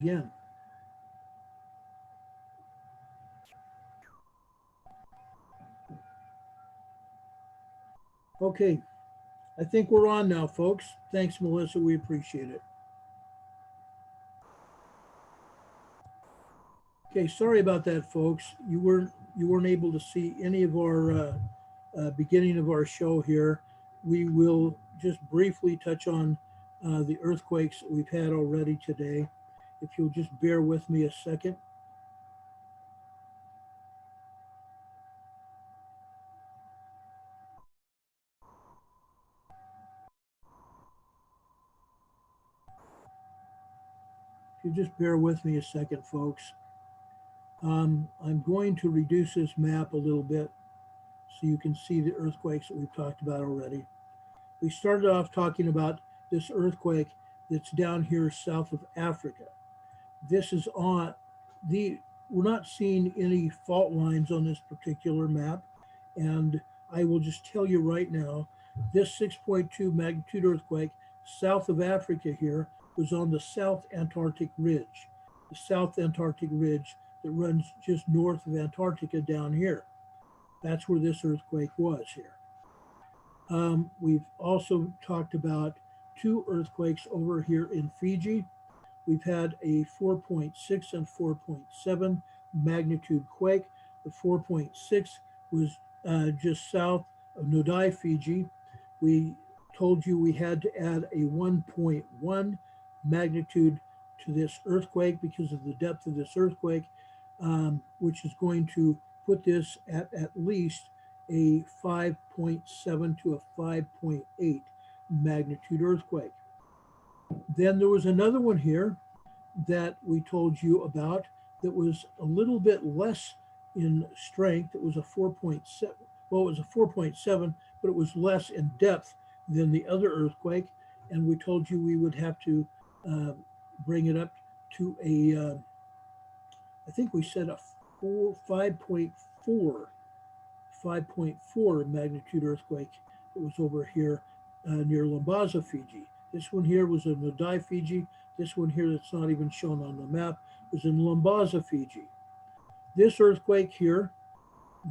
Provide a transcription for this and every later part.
again. Okay, I think we're on now, folks. Thanks, Melissa. We appreciate it. Okay, sorry about that, folks. You weren't able to see any of our beginning of our show here. We will just briefly touch on the earthquakes that we've had already today. If you'll just bear with me a second. If you just bear with me a second, folks. I'm going to reduce this map a little bit so you can see the earthquakes that we've talked about already. We started off talking about this earthquake that's down here south of Africa. This is on the, we're not seeing any fault lines on this particular map. And I will just tell you right now, this 6.2 magnitude earthquake south of Africa here was on the South Antarctic Ridge, the South Antarctic Ridge that runs just north of Antarctica down here. That's where this earthquake was here. We've also talked about two earthquakes over here in Fiji. We've had a 4.6 and 4.7 magnitude quake. The 4.6 was just south of Nodai, Fiji. We told you we had to add a 1.1 magnitude to this earthquake because of the depth of this earthquake, which is going to put this at least a 5.7 to a 5.8 magnitude earthquake. Then there was another one here that we told you about that was a little bit less in strength. It was a 4.7. Well, it was a 4.7, but it was less in depth than the other earthquake. And we told you we would have to bring it up to a, I think we said a 5.4 magnitude earthquake that was over here near Lambaza, Fiji. This one here was in Nodai, Fiji. This one here that's not even shown on the map was in Lambaza, Fiji. This earthquake here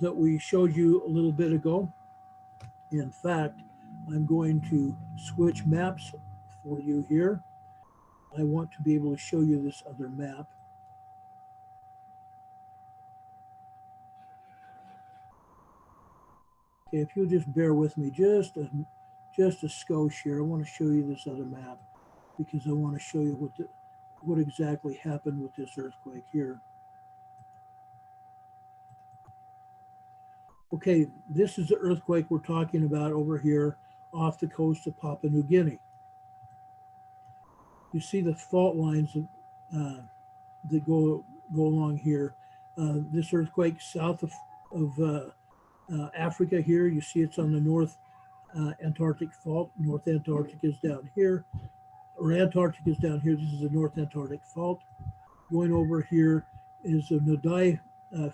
that we showed you a little bit ago, in fact, I'm going to switch maps for you here. I want to be able to show you this other map. Okay, if you'll just bear with me just a skosh here, I want to show you this other map because I want to show you what exactly happened with this earthquake here. Okay, this is the earthquake we're talking about over here off the coast of Papua New Guinea. You see the fault lines that go along here. This earthquake south of Africa here, you see it's on the North Antarctic fault. North Antarctic is down here, or Antarctic is down here. This is the North Antarctic fault. Going over here is the Nodai,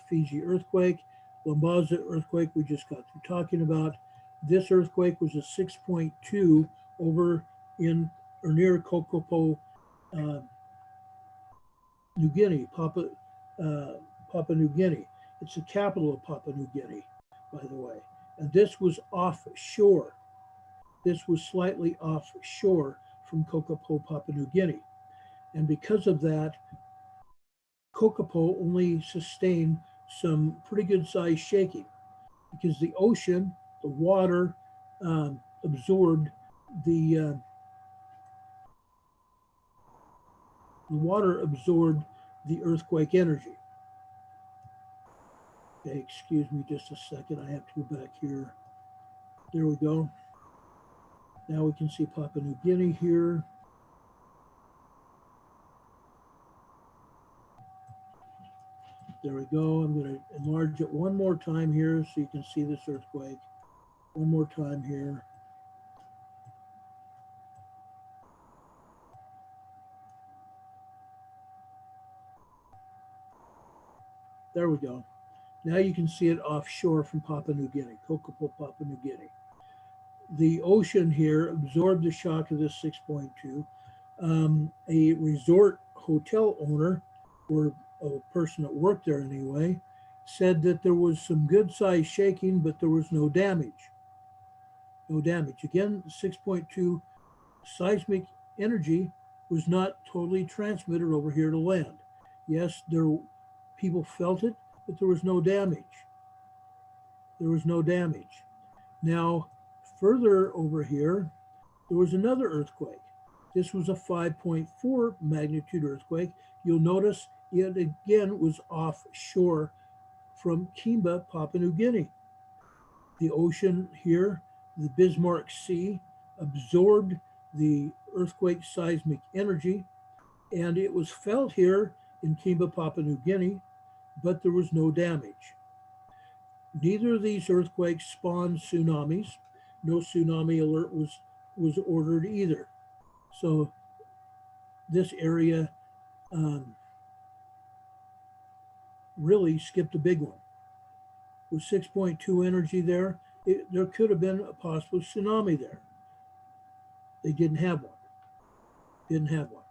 Fiji earthquake. Lambaza earthquake we just got through talking about. This earthquake was a 6.2 over in or near Kokopo, New Guinea, Papua New Guinea. It's the capital of Papua New Guinea, by the way. And this was offshore. This was slightly offshore from Kokopo, Papua New Guinea. And because of that, Kokopo only sustained some pretty good sized shaking because the ocean, the water absorbed the earthquake energy. Okay, excuse me just a second. I have to go back here. There we go. Now we can see Papua New Guinea here. There we go. I'm going to enlarge it one more time here so you can see this earthquake. One more time here. There we go. Now you can see it offshore from Papua New Guinea, Kokopo, Papua New Guinea. The ocean here absorbed the shock of this 6.2. A resort hotel owner, or a person that worked there anyway, said that there was some good size shaking, but there was no damage. No damage. Again, 6.2 seismic energy was not totally transmitted over here to land. Yes, people felt it, but there was no damage. There was no damage. Now, further over here, there was another earthquake. This was a 5.4 magnitude earthquake. You'll notice it again was offshore from Kimba, Papua New Guinea. The ocean here, the Bismarck Sea, absorbed the earthquake seismic energy, and it was felt here in Kimba, Papua New Guinea, but there was no damage. Neither of these earthquakes spawned tsunamis. No tsunami alert was ordered either. So this area really skipped a big one. With 6.2 energy there, there could have been a possible tsunami there. They didn't have one. Didn't have one.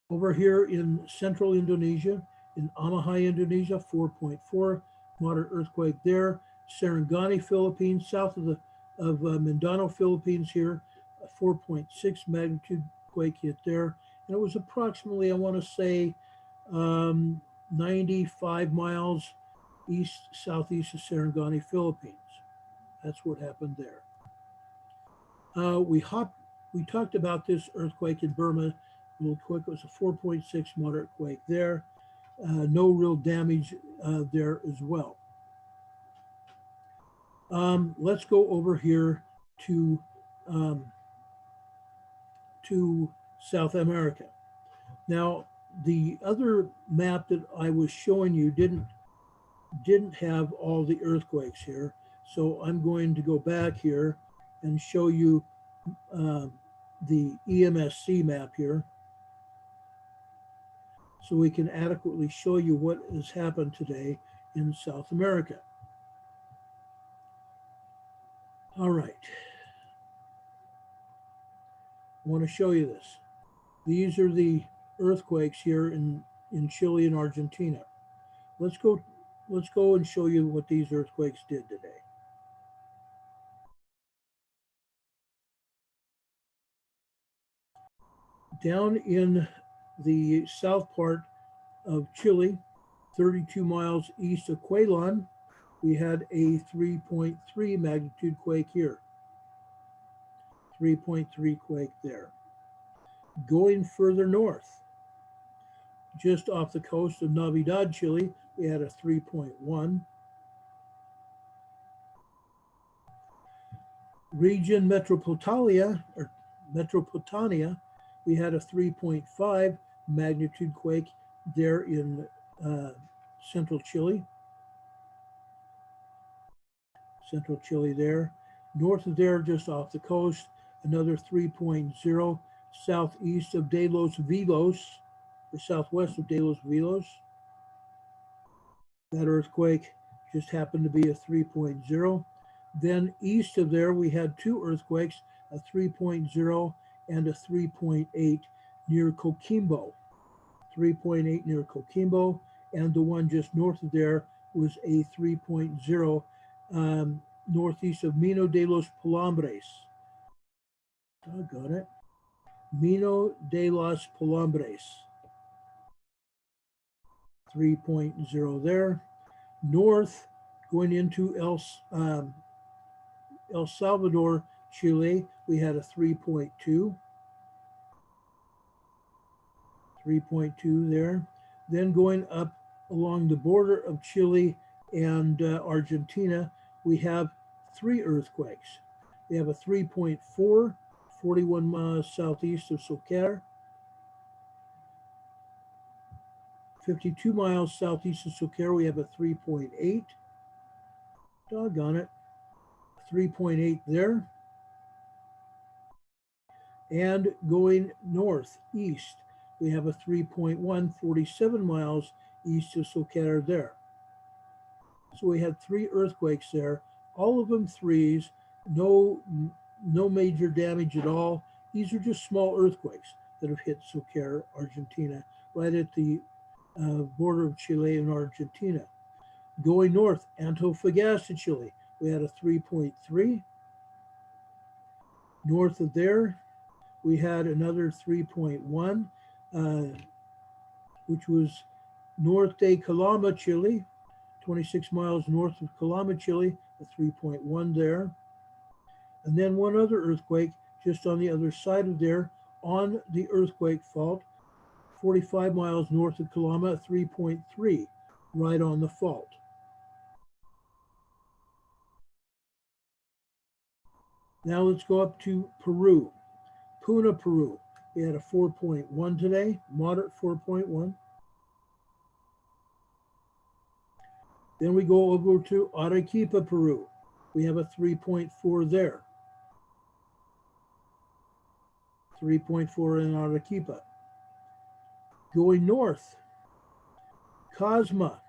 Over here in central Indonesia, in Amahai, Indonesia, 4.4 moderate earthquake there. Sarangani, Philippines, south of Mindanao, Philippines here, a 4.6 magnitude quake hit there. And it was approximately, I want to say, 95 miles southeast of Sarangani, Philippines. That's what happened there. We talked about this earthquake in Burma real quick. It was a 4.6 moderate quake there. No real damage there as well. Let's go over here to South America. Now, the other map that I was showing you didn't have all the earthquakes here. So I'm going to go back here and show you the EMSC map here, so we can adequately show you what has happened today in South America. All right. I want to show you this. These are the earthquakes here in Chile and Argentina. Let's go and show you what these earthquakes did today. Down in the south part of Chile, 32 miles east of Quaylon, we had a 3.3 magnitude quake here. 3.3 quake there. Going further north, just off the coast of Navidad, Chile, we had a 3.1. Region Metropolitania, we had a 3.5 magnitude quake there in central Chile. Central Chile there. North of there, just off the coast, another 3.0 southeast of De Los Vilos, or southwest of De Los Vilos. That earthquake just happened to be a 3.0. Then east of there, we had two earthquakes, a 3.0 and a 3.8 near Coquimbo. 3.8 near Coquimbo, and the one just north of there was a 3.0 northeast of Mino de los Palambres. Got it. Mino de los Palambres. 3.0 there. North, going into El Salvador, Chile, we had a 3.2. 3.2 there. Then going up along the border of Chile and Argentina, we have three earthquakes. We have a 3.4, 41 miles southeast of Soquer. 52 miles southeast of Soquer, we have a 3.8. Doggone it. 3.8 there. And going northeast, we have a 3.1, 47 miles east of Soquer there. So we had three earthquakes there, all of them threes, no major damage at all. These are just small earthquakes. that have hit Soquer, Argentina, right at the border of Chile and Argentina. Going north, Antofagasta, Chile, we had a 3.3. North of there, we had another 3.1, which was north de Calama, Chile, 26 miles north of Calama, Chile, a 3.1 there. And then one other earthquake just on the other side of there on the earthquake fault, 45 miles north of Calama, 3.3, right on the fault. Now let's go up to Peru. Puna, Peru. We had a 4.1 today, moderate 4.1. Then we go over to Arequipa, Peru. We have a 3.4 there. 3.4 in Arequipa. Going north, Cosma,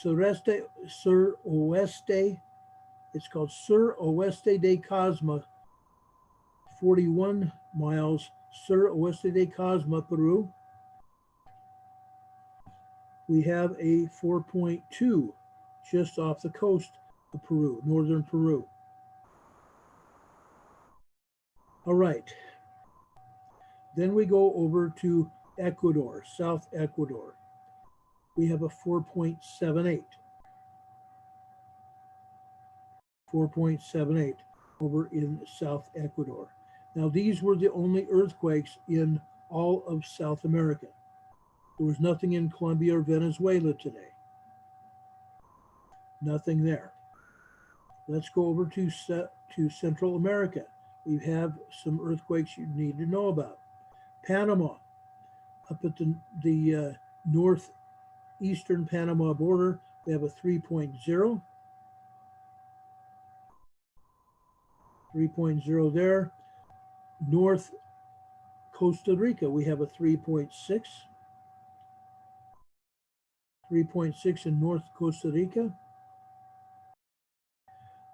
Suroeste, it's called Suroeste de Cosma, 41 miles, Suroeste de Cosma, Peru. We have a 4.2 just off the coast of Peru, northern Peru. All right. Then we go over to Ecuador, South Ecuador. We have a 4.78. 4.78 over in South Ecuador. Now, these were the only earthquakes in all of South America. There was nothing in Colombia or Venezuela today. Nothing there. Let's go over to Central America. We have some earthquakes you need to know about. Panama, up at the northeastern Panama border, we have a 3.0. 3.0 there. North Costa Rica, we have a 3.6. 3.6 in North Costa Rica.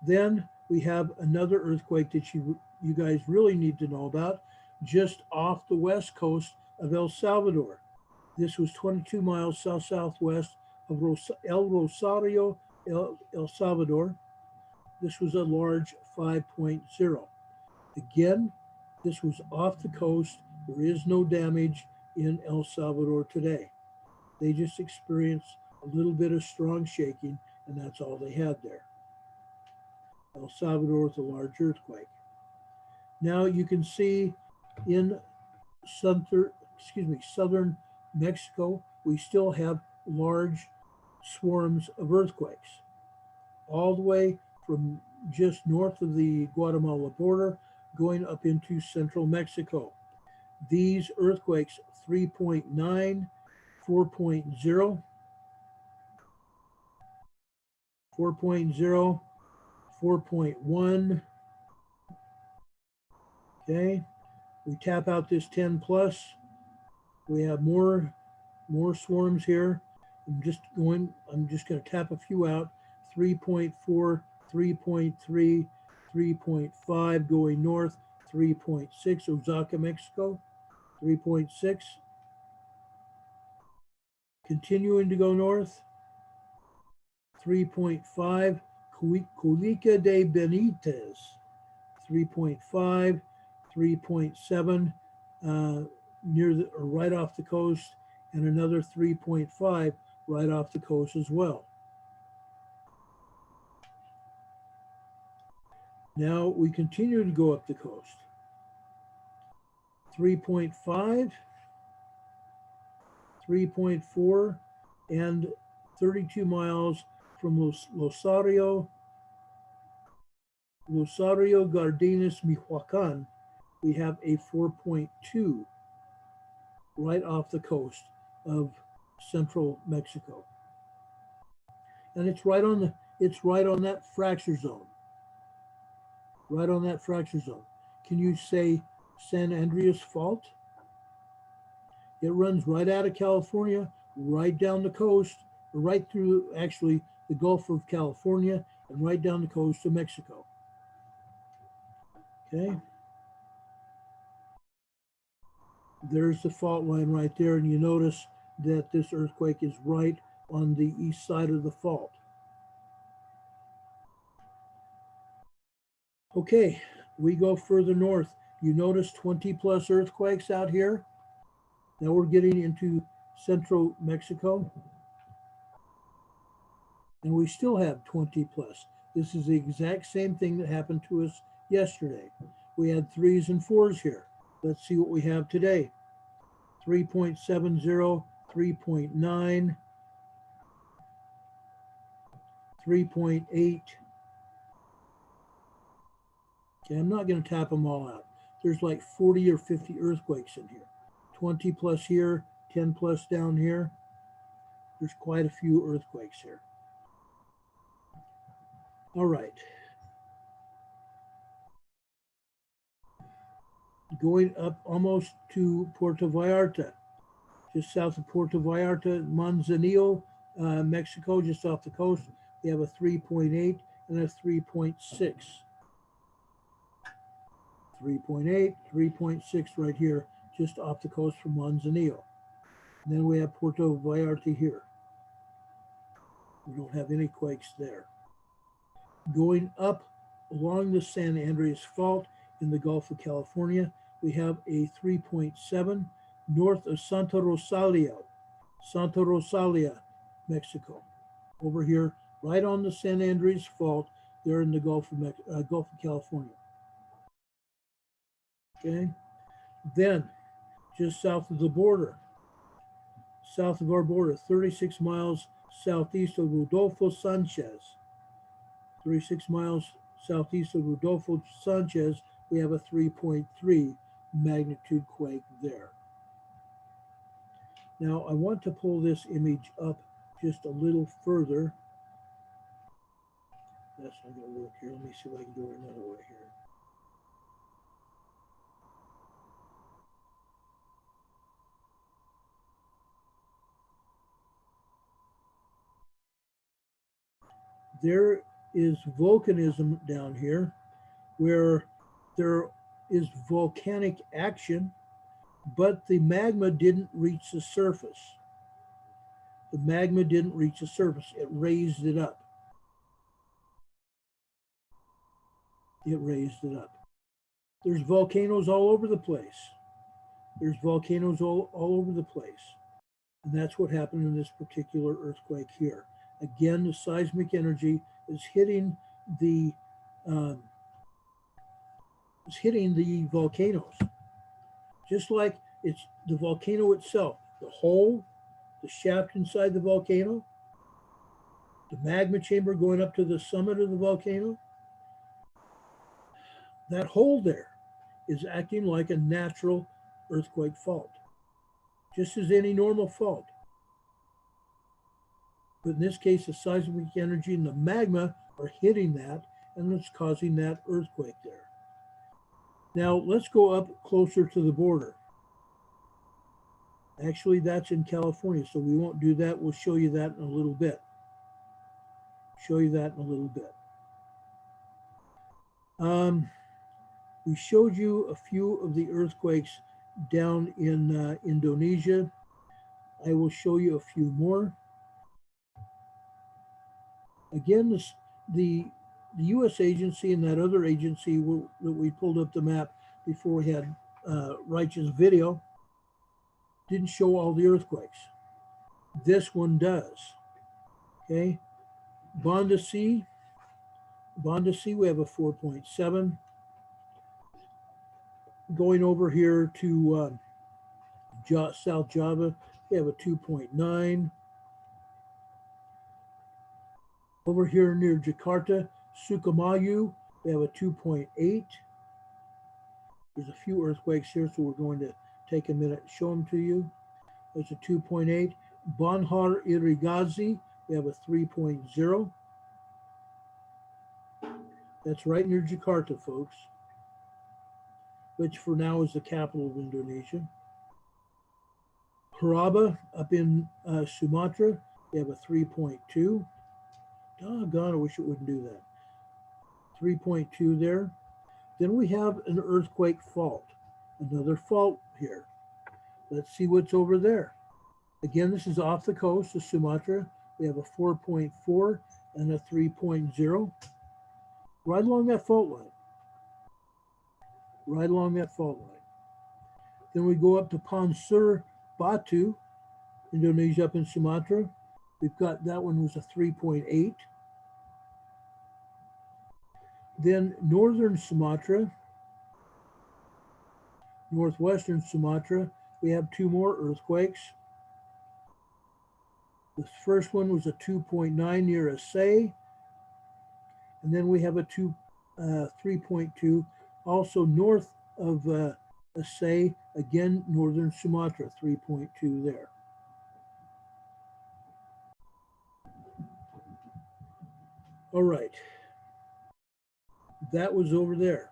Then we have another earthquake that you guys really need to know about, just off the west coast of El Salvador. This was 22 miles south-southwest of El Rosario, El Salvador. This was a large 5.0. Again, this was off the coast. There is no damage in El Salvador today. They just experienced a little bit of strong shaking, and that's all they had there. El Salvador with a large earthquake. Now you can see in southern Mexico, we still have large swarms of earthquakes, all the way from just north of the Guatemala border, going up into central Mexico. These earthquakes, 3.9, 4.0, 4.0, 4.1. Okay, we tap out this 10 plus. We have more swarms here. I'm just going to tap a few out. 3.4, 3.3, 3.5 going north, 3.6, Oaxaca, Mexico, 3.6. Continuing to go north, 3.5, Colica de Benitez, 3.5, 3.7, right off the coast, and another 3.5 right off the coast as well. Now we continue to go up the coast. 3.5, 3.4, and 32 miles from Rosario Gardinas, Michoacan, we have a 4.2 right off the coast of central Mexico. And it's right on that fracture zone. Right on that fracture zone. Can you say San Andreas Fault? It runs right out of California, right down the coast, right through actually the Gulf of California, and right down the coast of Mexico. Okay. There's the fault line right there, and you notice that this earthquake is right on the east side of the fault. Okay, we go further north. You notice 20 plus earthquakes out here. Now we're getting into central Mexico, and we still have 20 plus. This is the exact same thing that happened to us yesterday. We had 3s and 4s here. Let's see what we have today. 3.70, 3.9, 3.8. Okay, I'm not going to tap them all out. There's like 40 or 50 earthquakes in here. 20 plus here, 10 plus down here. There's quite a few earthquakes here. All right. Going up almost to Puerto Vallarta, just south of Puerto Vallarta, Manzanillo, Mexico, just off the coast. We have a 3.8 and a 3.6. 3.8, 3.6 right here, just off the coast from Manzanillo. And then we have Puerto Vallarta here. We don't have any quakes there. Going up along the San Andreas Fault in the Gulf of California, we have a 3.7 north of Santa Rosalia, Mexico. Over here, right on the San Andreas Fault, there in the Gulf of California. Okay, then just south of the border, south of our border, 36 miles southeast of Rodolfo Sanchez. 36 miles southeast of Rodolfo Sanchez, we have a 3.3 magnitude quake there. Now I want to pull this image up just a little further. That's not going to work here. Let me see if I can do it another way here. There is volcanism down here, where there is volcanic action, but the magma didn't reach the surface. The magma didn't reach the surface. It raised it up. It raised it up. There's volcanoes all over the place. There's volcanoes all over the place. And that's what happened in this particular earthquake here. Again, the seismic energy is hitting the volcanoes, just like it's the volcano itself. The hole, the shaft inside the volcano, the magma chamber going up to the summit of the volcano. That hole there is acting like a natural earthquake fault, just as any normal fault. But in this case, the seismic energy and the magma are hitting that, and it's causing that earthquake there. Now, let's go up closer to the border. Actually, that's in California, so we won't do that. We'll show you that in a little bit. We showed you a few of the earthquakes down in Indonesia. I will show you a few more. Again, the U.S. agency and that other agency that we pulled up the map before we had Reich's video didn't show all the earthquakes. This one does. Okay, Banda C, we have a 4.7. Going over here to South Java, we have a 2.9. Over here near Jakarta, Sukamayu, we have a 2.8. There's a few earthquakes here, so we're going to take a minute and show them to you. There's a 2.8. Banjar Irigazi, we have a 3.0. That's right near Jakarta, folks, which for now is the capital of Indonesia. Haraba up in Sumatra, we have a 3.2. Doggone, I wish it wouldn't do that. 3.2 there. Then we have an earthquake fault, another fault here. Let's see what's over there. Again, this is off the coast of Sumatra. We have a 4.4 and a 3.0. Right along that fault line. Right along that fault line. Then we go up to Pansur Batu, Indonesia up in Sumatra. We've got, that one was a 3.8. Then northern Sumatra, northwestern Sumatra, we have two more earthquakes. The first one was a 2.9 near Aceh, and then we have a 3.2 also north of Aceh, again northern Sumatra, 3.2 there. All right, that was over there.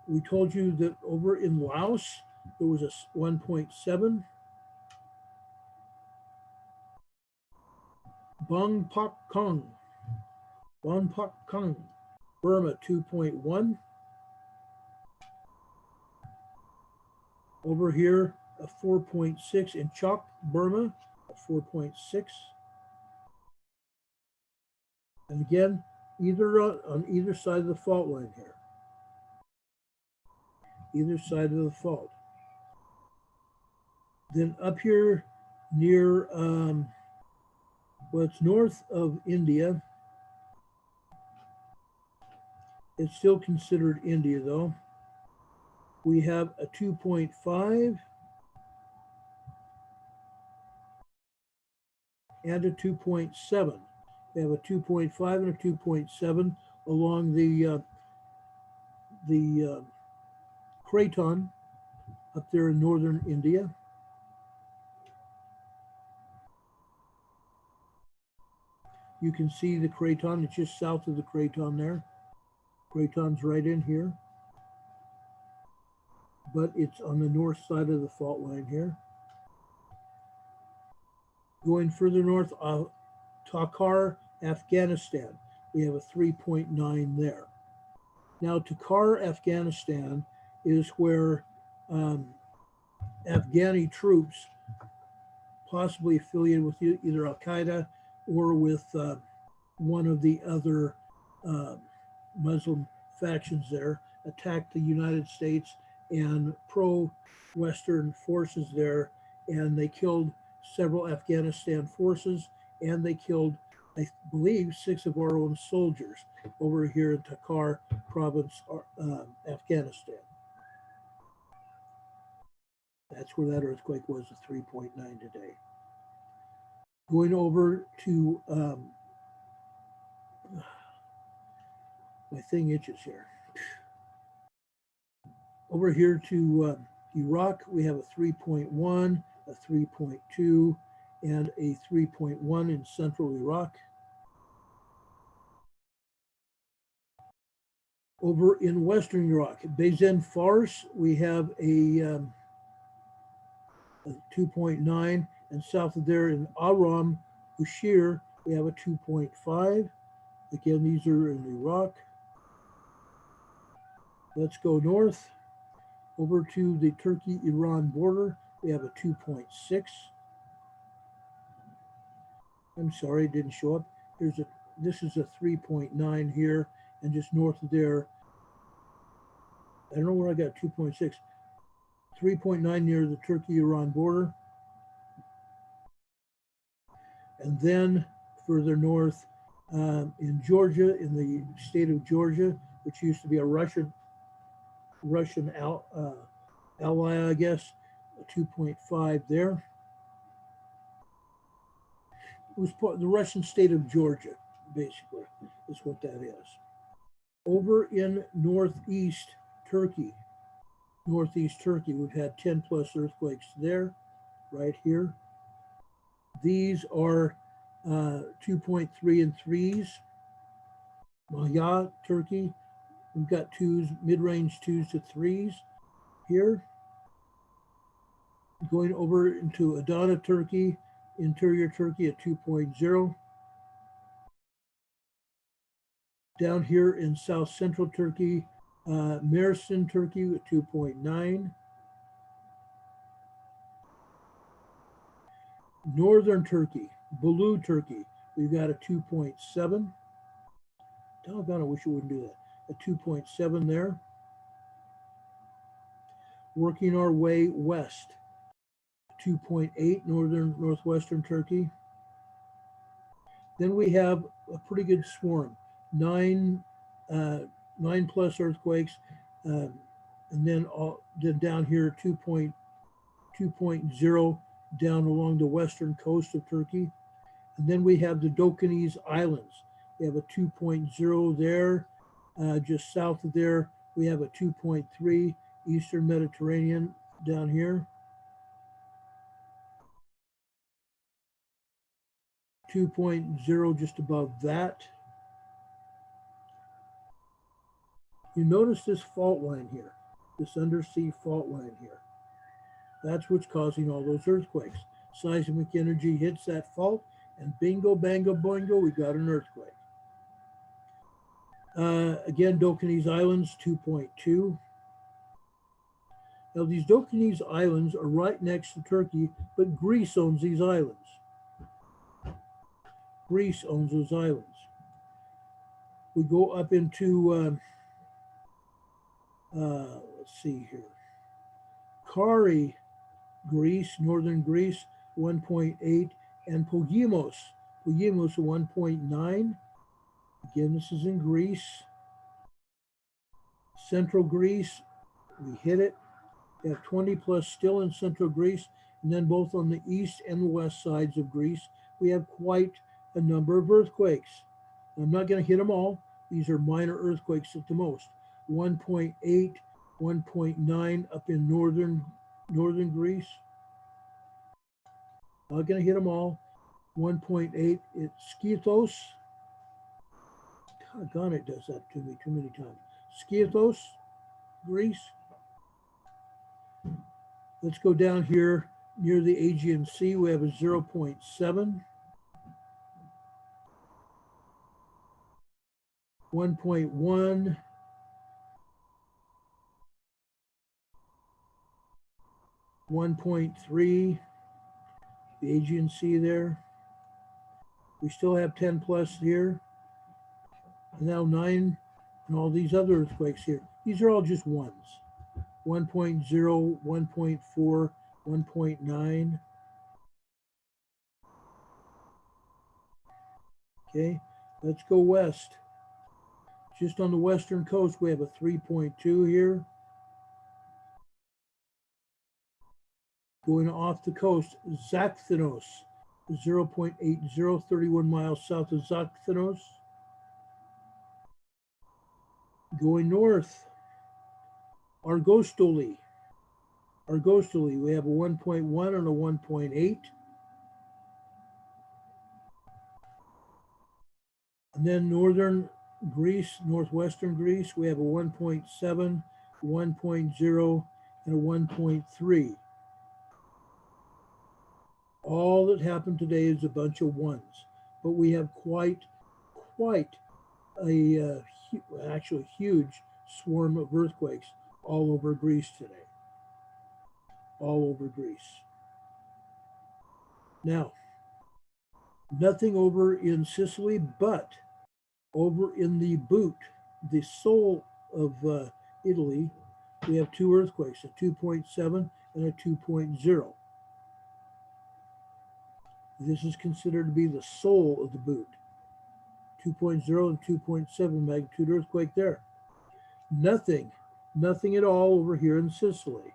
We told you that over in Laos, there was a 1.7. Bang Pak Kong, Burma, 2.1. Over here, a 4.6 in Chok, Burma, a 4.6. And again, on either side of the fault line here. Either side of the fault. Then up here near, well, it's north of India. It's still considered India though. We have a 2.5 and a 2.7. We have a 2.5 and a 2.7 along the Craton up there in northern India. You can see the Craton, it's just south of the Craton there. Craton's right in here, but it's on the north side of the fault line here. Going further north, Takhar, Afghanistan, we have a 3.9 there. Now, Takhar, Afghanistan is where Afghani troops, possibly affiliated with either Al-Qaeda or with one of the other Muslim factions there, attacked the United States and pro-Western forces there, and they killed several Afghanistan forces, and they killed, I believe, 6 of our own soldiers over here in Takhar province, Afghanistan. That's where that earthquake was, a 3.9 today. Going over to, my thing itches here. Over here to Iraq, we have a 3.1, a 3.2, and a 3.1 in central Iraq. Over in western Iraq, Bayzen Fars, we have a 2.9, and south of there in Aram, Ushir, we have a 2.5. Again, these are in Iraq. Let's go north. Over to the Turkey-Iran border, we have a 2.6. I'm sorry, it didn't show up. This is a 3.9 here, and just north of there, I don't know where I got 2.6. 3.9 near the Turkey-Iran border. And then further north in Georgia, in the state of Georgia, which used to be a Russian ally, I guess, a 2.5 there. It was part of the Russian state of Georgia, basically, is what that is. Over in northeast Turkey, we've had 10 plus earthquakes there, right here. These are 2.3 and 3s. Maya, Turkey, we've got 2s, mid-range 2s to 3s here. Going over into Adana, Turkey, interior Turkey at 2.0. Down here in south central Turkey, Mersin, Turkey at 2.9. Northern Turkey, Belu, Turkey, we've got a 2.7. Doggone, I wish it wouldn't do that. A 2.7 there. Working our way west, 2.8 northwestern Turkey. Then we have a pretty good swarm, nine plus earthquakes, and then down here 2.0 down along the western coast of Turkey. And then we have the Volcanism Islands. We have a 2.0 there. Just south of there, we have a 2.3 Eastern Mediterranean down here. 2.0 just above that. You notice this fault line here, this undersea fault line here. That's what's causing all those earthquakes. Seismic energy hits that fault, and bingo, bango, boingo, we got an earthquake. Again, Volcanism Islands, 2.2. Now, these Volcanism Islands are right next to Turkey, but Greece owns these islands. Greece owns those islands. We go up into, let's see here, Kari, Greece, northern Greece, 1.8, and Pogemos, 1.9. Again, this is in Greece. Central Greece, we hit it. We have 20 plus still in central Greece, and then both on the east and the west sides of Greece, we have quite a number of earthquakes. I'm not going to hit them all. These are minor earthquakes at the most. 1.8, 1.9 up in northern Greece. Not going to hit them all. 1.8 at Skiathos. Doggone, it does that to me too many times. Skiathos, Greece. Let's go down here near the Aegean Sea. We have a 0.7. 1.1. 1.3. The Aegean Sea there. We still have 10 plus here. And now 9 and all these other earthquakes here. These are all just ones. 1.0, 1.4, 1.9. Okay, let's go west. Just on the western coast, we have a 3.2 here. Going off the coast, Zakynthos, 0.80, 31 miles south of Zakynthos. Going north, Argostoli, we have a 1.1 and a 1.8. And then northern Greece, northwestern Greece, we have a 1.7, 1.0, and a 1.3. All that happened today is a bunch of ones, but we have quite a actually huge swarm of earthquakes all over Greece today. All over Greece. Now, nothing over in Sicily, but over in the boot, the soul of Italy, we have two earthquakes, a 2.7 and a 2.0. This is considered to be the soul of the boot. 2.0 and 2.7 magnitude earthquake there. Nothing at all over here in Sicily.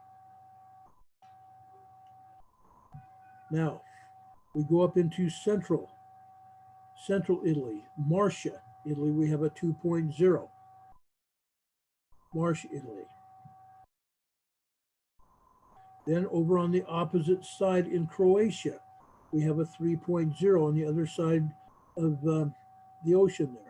Now, we go up into central Italy, Marcia, Italy, we have a 2.0. Marcia, Italy. Then over on the opposite side in Croatia, we have a 3.0 on the other side of the ocean there.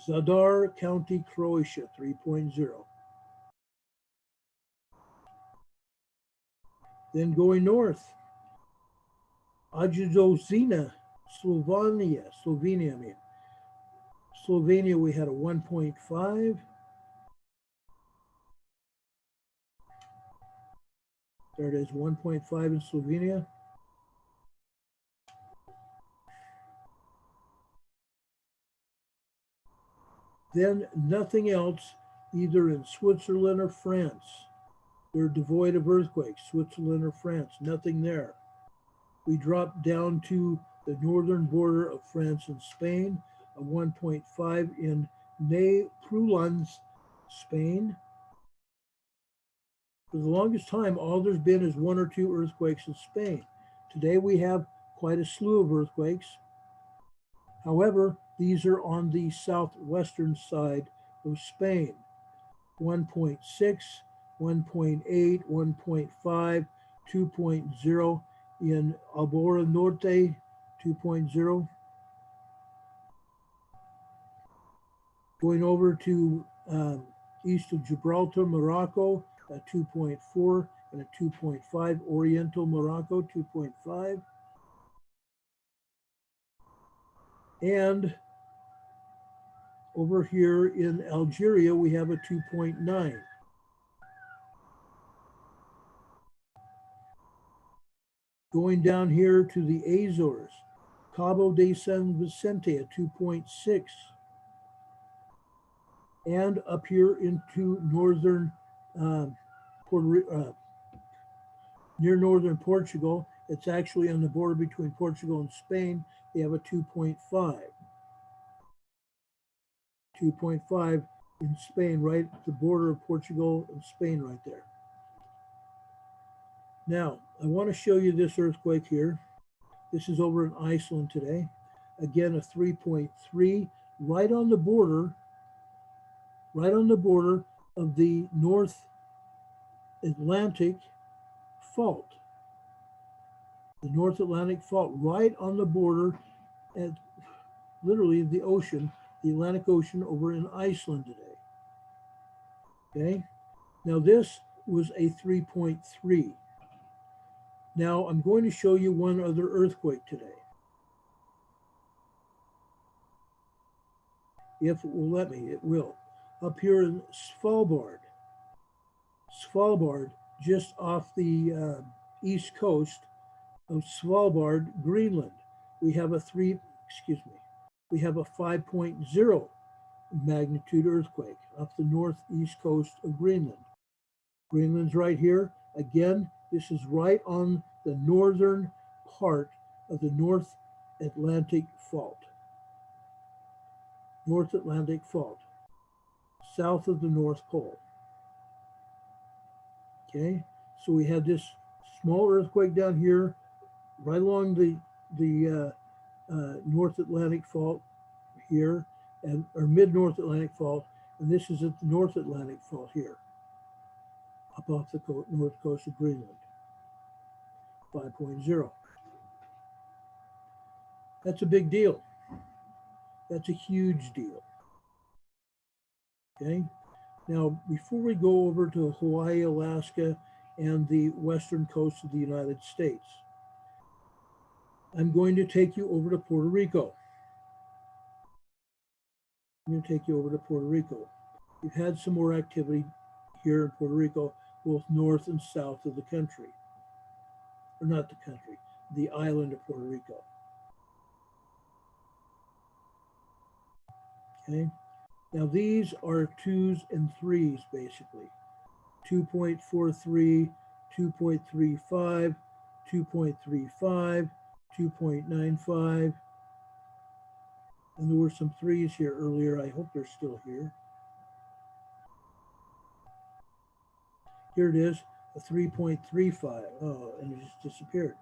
Zadar County, Croatia, 3.0. Then going north, Ajacozina, Slovenia, I mean. Slovenia, we had a 1.5. There it is, 1.5 in Slovenia. Then nothing else, either in Switzerland or France. They're devoid of earthquakes, Switzerland or France, nothing there. We dropped down to the northern border of France and Spain, a 1.5 in Ney-Prulans, Spain. For the longest time, all there's been is 1 or 2 earthquakes in Spain. Today we have quite a slew of earthquakes. However, these are on the southwestern side of Spain. 1.6, 1.8, 1.5, 2.0 in Albora Norte, 2.0. Going over to east of Gibraltar, Morocco, a 2.4 and a 2.5. Oriental Morocco, 2.5. And over here in Algeria, we have a 2.9. Going down here to the Azores, Cabo de San Vicente, a 2.6. And up here into northern near northern Portugal, it's actually on the border between Portugal and Spain, they have a 2.5. 2.5 in Spain, right at the border of Portugal and Spain right there. Now, I want to show you this earthquake here. This is over in Iceland today. Again, a 3.3, right on the border of the North Atlantic Fault. The North Atlantic Fault, right on the border at literally the ocean, the Atlantic Ocean over in Iceland today. Okay, now this was a 3.3. Now I'm going to show you one other earthquake today. If it will let me, it will. Up here in Svalbard, just off the east coast of Svalbard, Greenland, we have a 5.0 magnitude earthquake off the northeast coast of Greenland. Greenland's right here. Again, this is right on the northern part of the North Atlantic Fault. North Atlantic Fault, south of the North Pole. Okay, so we have this small earthquake down here, right along the North Atlantic Fault here, or mid-North Atlantic Fault, and this is at the North Atlantic Fault here, up off the north coast of Greenland, 5.0. That's a big deal. That's a huge deal. Okay, now before we go over to Hawaii, Alaska, and the western coast of the United States, I'm going to take you over to Puerto Rico. I'm going to take you over to Puerto Rico. We've had some more activity here in Puerto Rico, both north and south of the country. Or not the country, the island of Puerto Rico. Okay, now these are 2s and 3s basically. 2.43, 2.35, 2.35, 2.95. And there were some 3s here earlier. I hope they're still here. Here it is, a 3.35. Oh, and it just disappeared.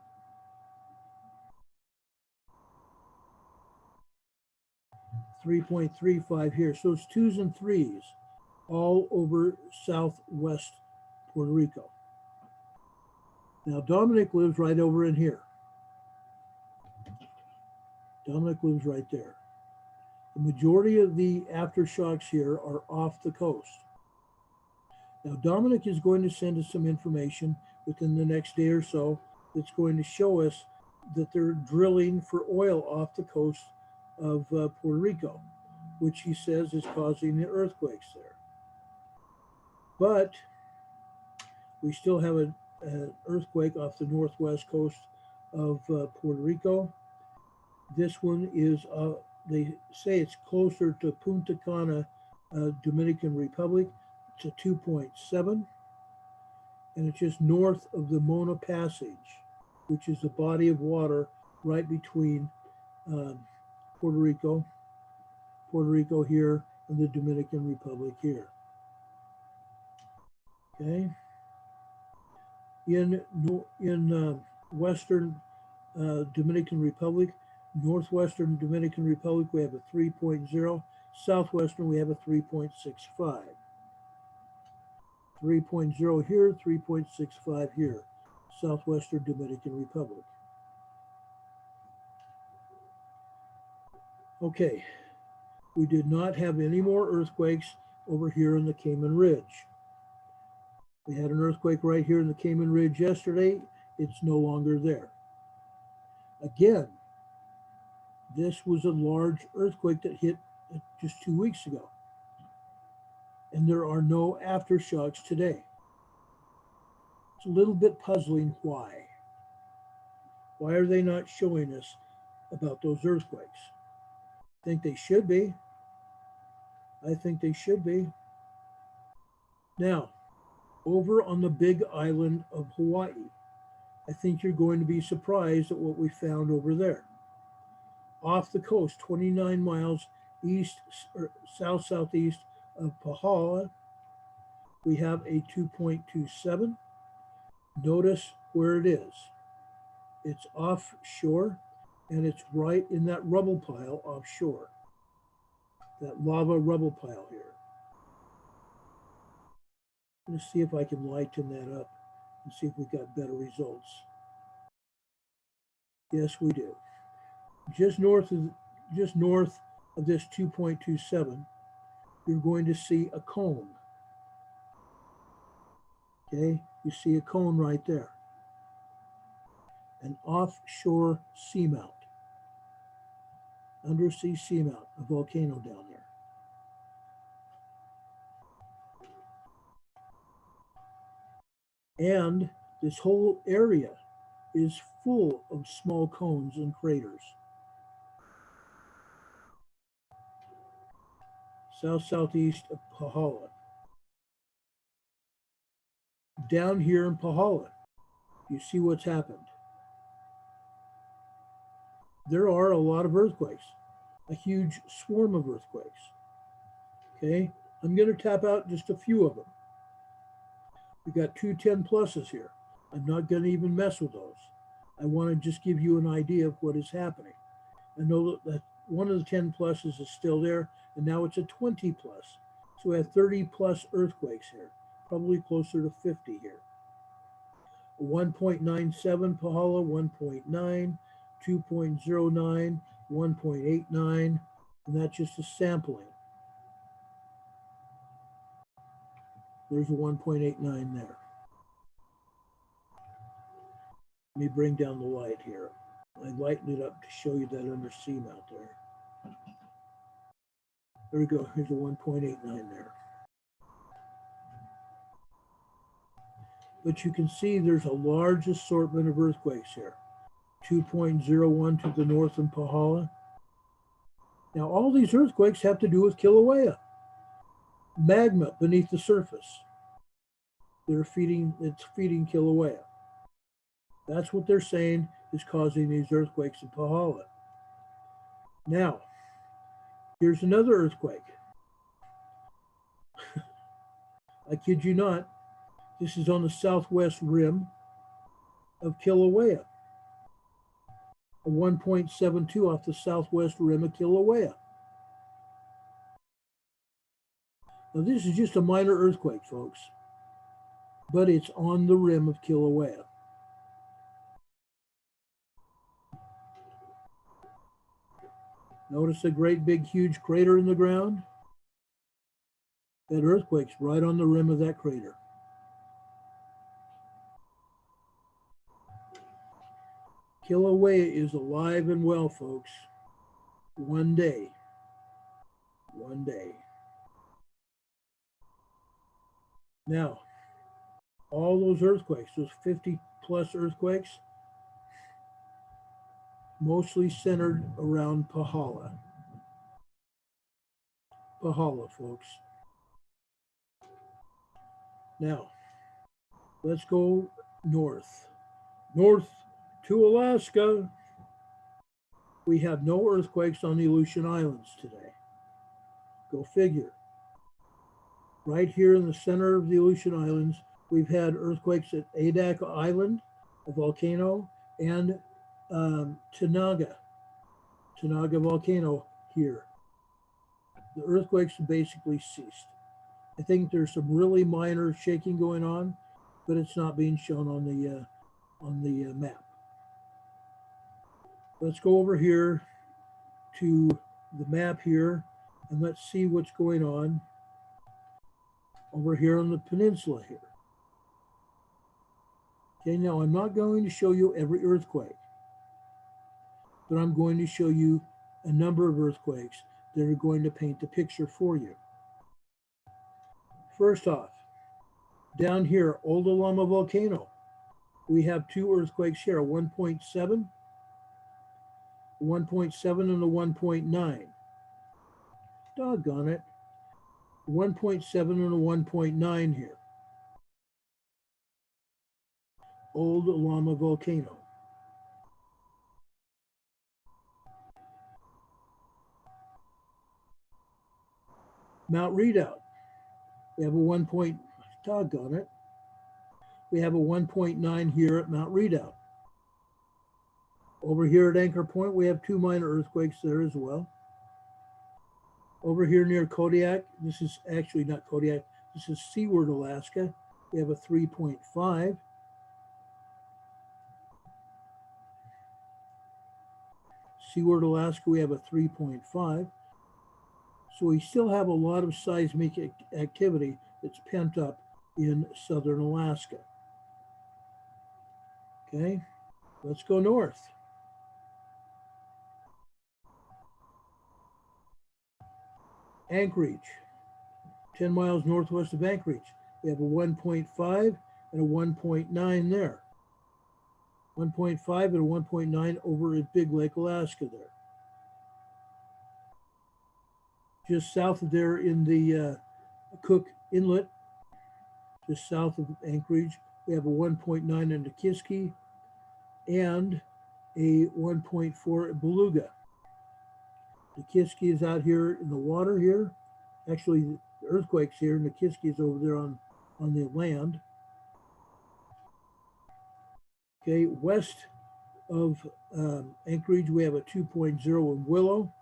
.35 here. So it's 2s and 3s all over southwest Puerto Rico. Now Dominic lives right over in here. Dominic lives right there. The majority of the aftershocks here are off the coast. Now Dominic is going to send us some information within the next day or so that's going to show us that they're drilling for oil off the coast of Puerto Rico, which he says is causing the earthquakes there. But we still have an earthquake off the northwest coast of Puerto Rico. This one is, they say it's closer to Punta Cana, Dominican Republic, to 2.7. And it's just north of the Mona Passage, which is a body of water right between Puerto Rico here, and the Dominican Republic here. Okay. In western Dominican Republic, northwestern Dominican Republic, we have a 3.0. Southwestern, we have a 3.65. 3.0 here, 3.65 here. Southwestern Dominican Republic. Okay, we did not have any more earthquakes over here in the Cayman Ridge. We had an earthquake right here in the Cayman Ridge yesterday. It's no longer there. Again, this was a large earthquake that hit just 2 weeks ago. And there are no aftershocks today. It's a little bit puzzling why. Why are they not showing us about those earthquakes? I think they should be. I think they should be. Now, over on the big island of Hawaii, I think you're going to be surprised at what we found over there. Off the coast, 29 miles east or southeast of Pahala, we have a 2.27. Notice where it is. It's offshore, and it's right in that rubble pile offshore, that lava rubble pile here. Let's see if I can lighten that up and see if we got better results. Yes, we do. Just north of this 2.27, you're going to see a cone. Okay, you see a cone right there. An offshore seamount, undersea seamount, a volcano down there. And this whole area is full of small cones and craters. Southeast of Pahala. Down here in Pahala, you see what's happened. There are a lot of earthquakes, a huge swarm of earthquakes. Okay, I'm going to tap out just a few of them. We got 2 10 pluses here. I'm not going to even mess with those. I want to just give you an idea of what is happening. I know that one of the 10 pluses is still there, and now it's a 20 plus. So we have 30 plus earthquakes here, probably closer to 50 here. 1.97 Pahala, 1.9, 2.09, 1.89, and that's just a sampling. There's a 1.89 there. Let me bring down the light here. I lightened it up to show you that undersea mount there. There we go. Here's a 1.89 there. But you can see there's a large assortment of earthquakes here. 2.01 to the north in Pahala. Now, all these earthquakes have to do with Kilauea. Magma beneath the surface. It's feeding Kilauea. That's what they're saying is causing these earthquakes in Pahala. Now, here's another earthquake. I kid you not. This is on the southwest rim of Kilauea. A 1.72 off the southwest rim of Kilauea. Now, this is just a minor earthquake, folks, but it's on the rim of Kilauea. Notice a great big huge crater in the ground? That earthquake's right on the rim of that crater. Kilauea is alive and well, folks. One day. One day. Now, all those earthquakes, those 50 plus earthquakes, mostly centered around Pahala. Pahala, folks. Now, let's go north. North to Alaska. We have no earthquakes on the Aleutian Islands today. Go figure. Right here in the center of the Aleutian Islands, we've had earthquakes at Adak Island, a volcano, and Tanaga volcano here. The earthquakes basically ceased. I think there's some really minor shaking going on, but it's not being shown on the map. Let's go over here to the map here, and let's see what's going on over here on the peninsula here. Okay, now I'm not going to show you every earthquake, but I'm going to show you a number of earthquakes that are going to paint the picture for you. First off, down here, Old Alama volcano. We have two earthquakes here, a 1.7, 1.7 and a 1.9. Doggone it. 1.7 and a 1.9 here. Old Alama volcano. Mount Redoubt. We have a doggone it. We have a 1.9 here at Mount Redoubt. Over here at Anchor Point, we have two minor earthquakes there as well. Over here near Kodiak, this is actually not Kodiak, this is Seaward, Alaska. We have a 3.5. Seaward, Alaska, we have a 3.5. So we still have a lot of seismic activity that's pent up in southern Alaska. Okay, let's go north. Anchorage, 10 miles northwest of Anchorage. We have a 1.5 and a 1.9 there. 1.5 and a 1.9 over at Big Lake, Alaska there. Just south of there in the Cook Inlet, just south of Anchorage, we have a 1.9 in Nikiski and a 1.4 at Beluga. Nikiski is out here in the water here. Actually, the earthquake's here. Nikiski is over there on the land. Okay, west of Anchorage, we have a 2.0 in Willow.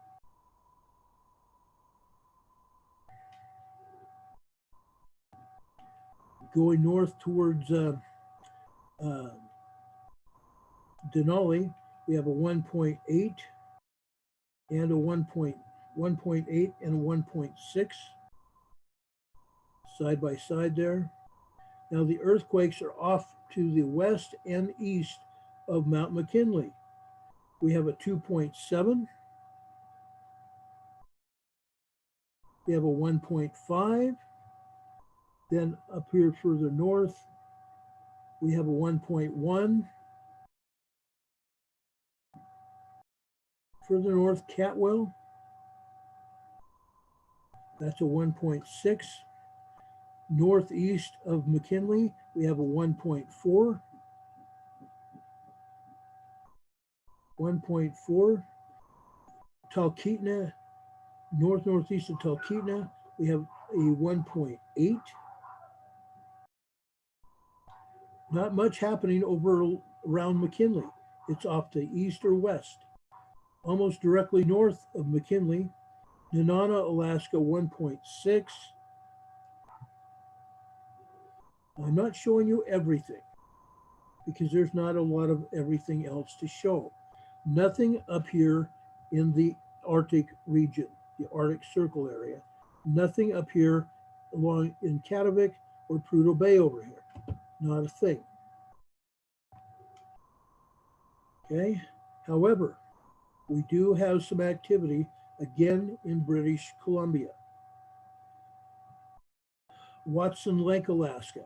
Going north towards Denali, we have a 1.8 and a 1.8 and a 1.6 side by side there. Now the earthquakes are off to the west and east of Mount McKinley. We have a 2.7. We have a 1.5. Then up here further north, we have a 1.1. Further north, Catwell, that's a 1.6. Northeast of McKinley, we have a 1.4. 1.4. Talkeetna, northeast of Talkeetna, we have a 1.8. Not much happening over around McKinley. It's off to east or west. Almost directly north of McKinley, Nenana, Alaska, 1.6. I'm not showing you everything because there's not a lot of everything else to show. Nothing up here in the Arctic region, the Arctic Circle area. Nothing up here along in Katavik or Prudhoe Bay over here. Not a thing. Okay. However, we do have some activity again in British Columbia. Watson Lake, Alaska,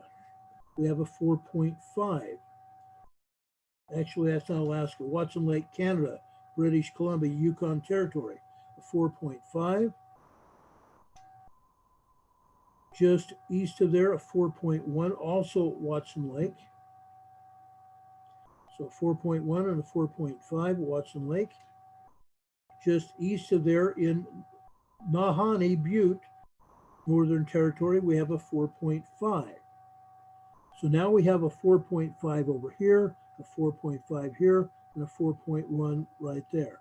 we have a 4.5. Actually, that's not Alaska. Watson Lake, Canada, British Columbia, Yukon Territory, a 4.5. Just east of there, a 4.1, also Watson Lake. So 4.1 and a 4.5, Watson Lake. Just east of there in Nahanni Butte, Northern Territory, we have a 4.5. So now we have a 4.5 over here, a 4.5 here, and a 4.1 right there.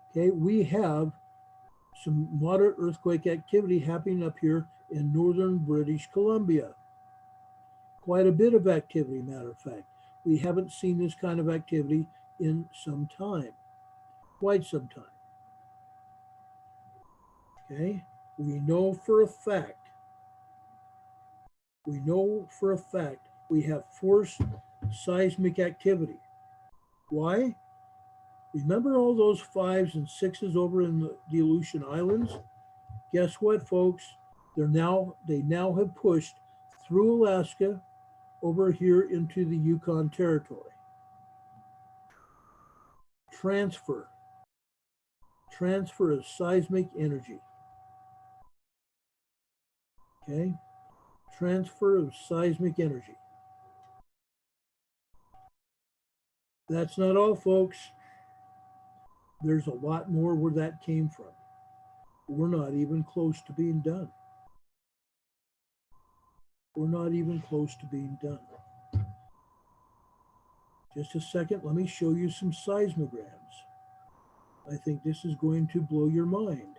Okay, we have some moderate earthquake activity happening up here in northern British Columbia. Quite a bit of activity, matter of fact. We haven't seen this kind of activity in some time, quite some time. Okay, we know for a fact we have forced seismic activity. Why? Remember all those 5s and 6s over in the Aleutian Islands? Guess what, folks? They now have pushed through Alaska over here into the Yukon Territory. Transfer of seismic energy. Okay? Transfer of seismic energy. That's not all, folks. There's a lot more where that came from. We're not even close to being done. We're not even close to being done. Just a second, let me show you some seismograms. I think this is going to blow your mind.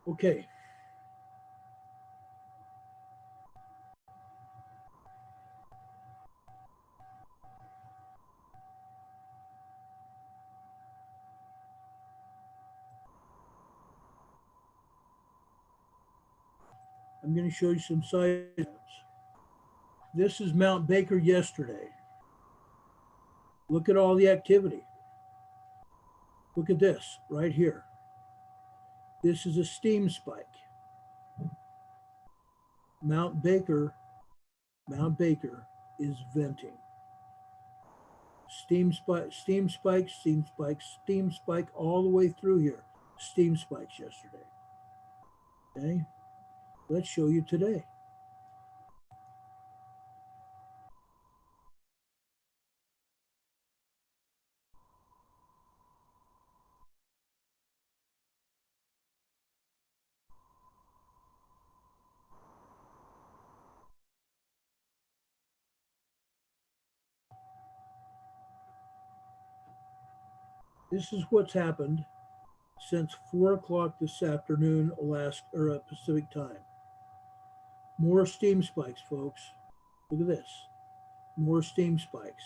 Okay. I'm going to show you some seismograms. This is Mount Baker yesterday. Look at all the activity. Look at this right here. This is a steam spike. Mount Baker is venting. Steam spike, steam spike, steam spike, steam spike all the way through here. Steam spikes yesterday. Okay, let's show you today. This is what's happened since 4 o'clock this afternoon, Alaska or Pacific time. More steam spikes, folks. Look at this. More steam spikes.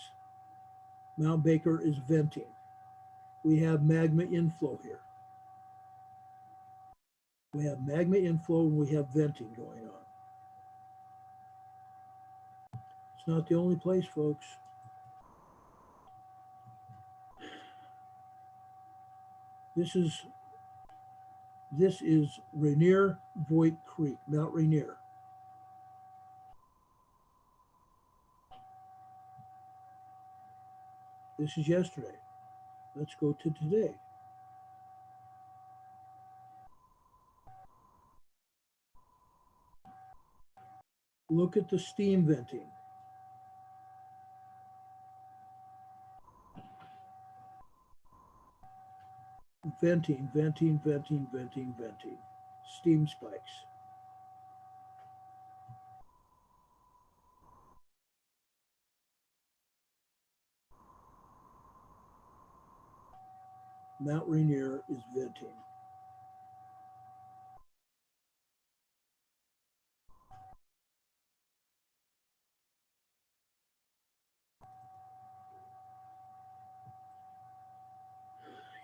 Mount Baker is venting. We have magma inflow here. We have magma inflow and we have venting going on. It's not the only place, folks. This is Rainier Voigt Creek, Mount Rainier. This is yesterday. Let's go to today. Look at the steam venting. Venting, venting, venting, venting, venting. Steam spikes. Mount Rainier is venting.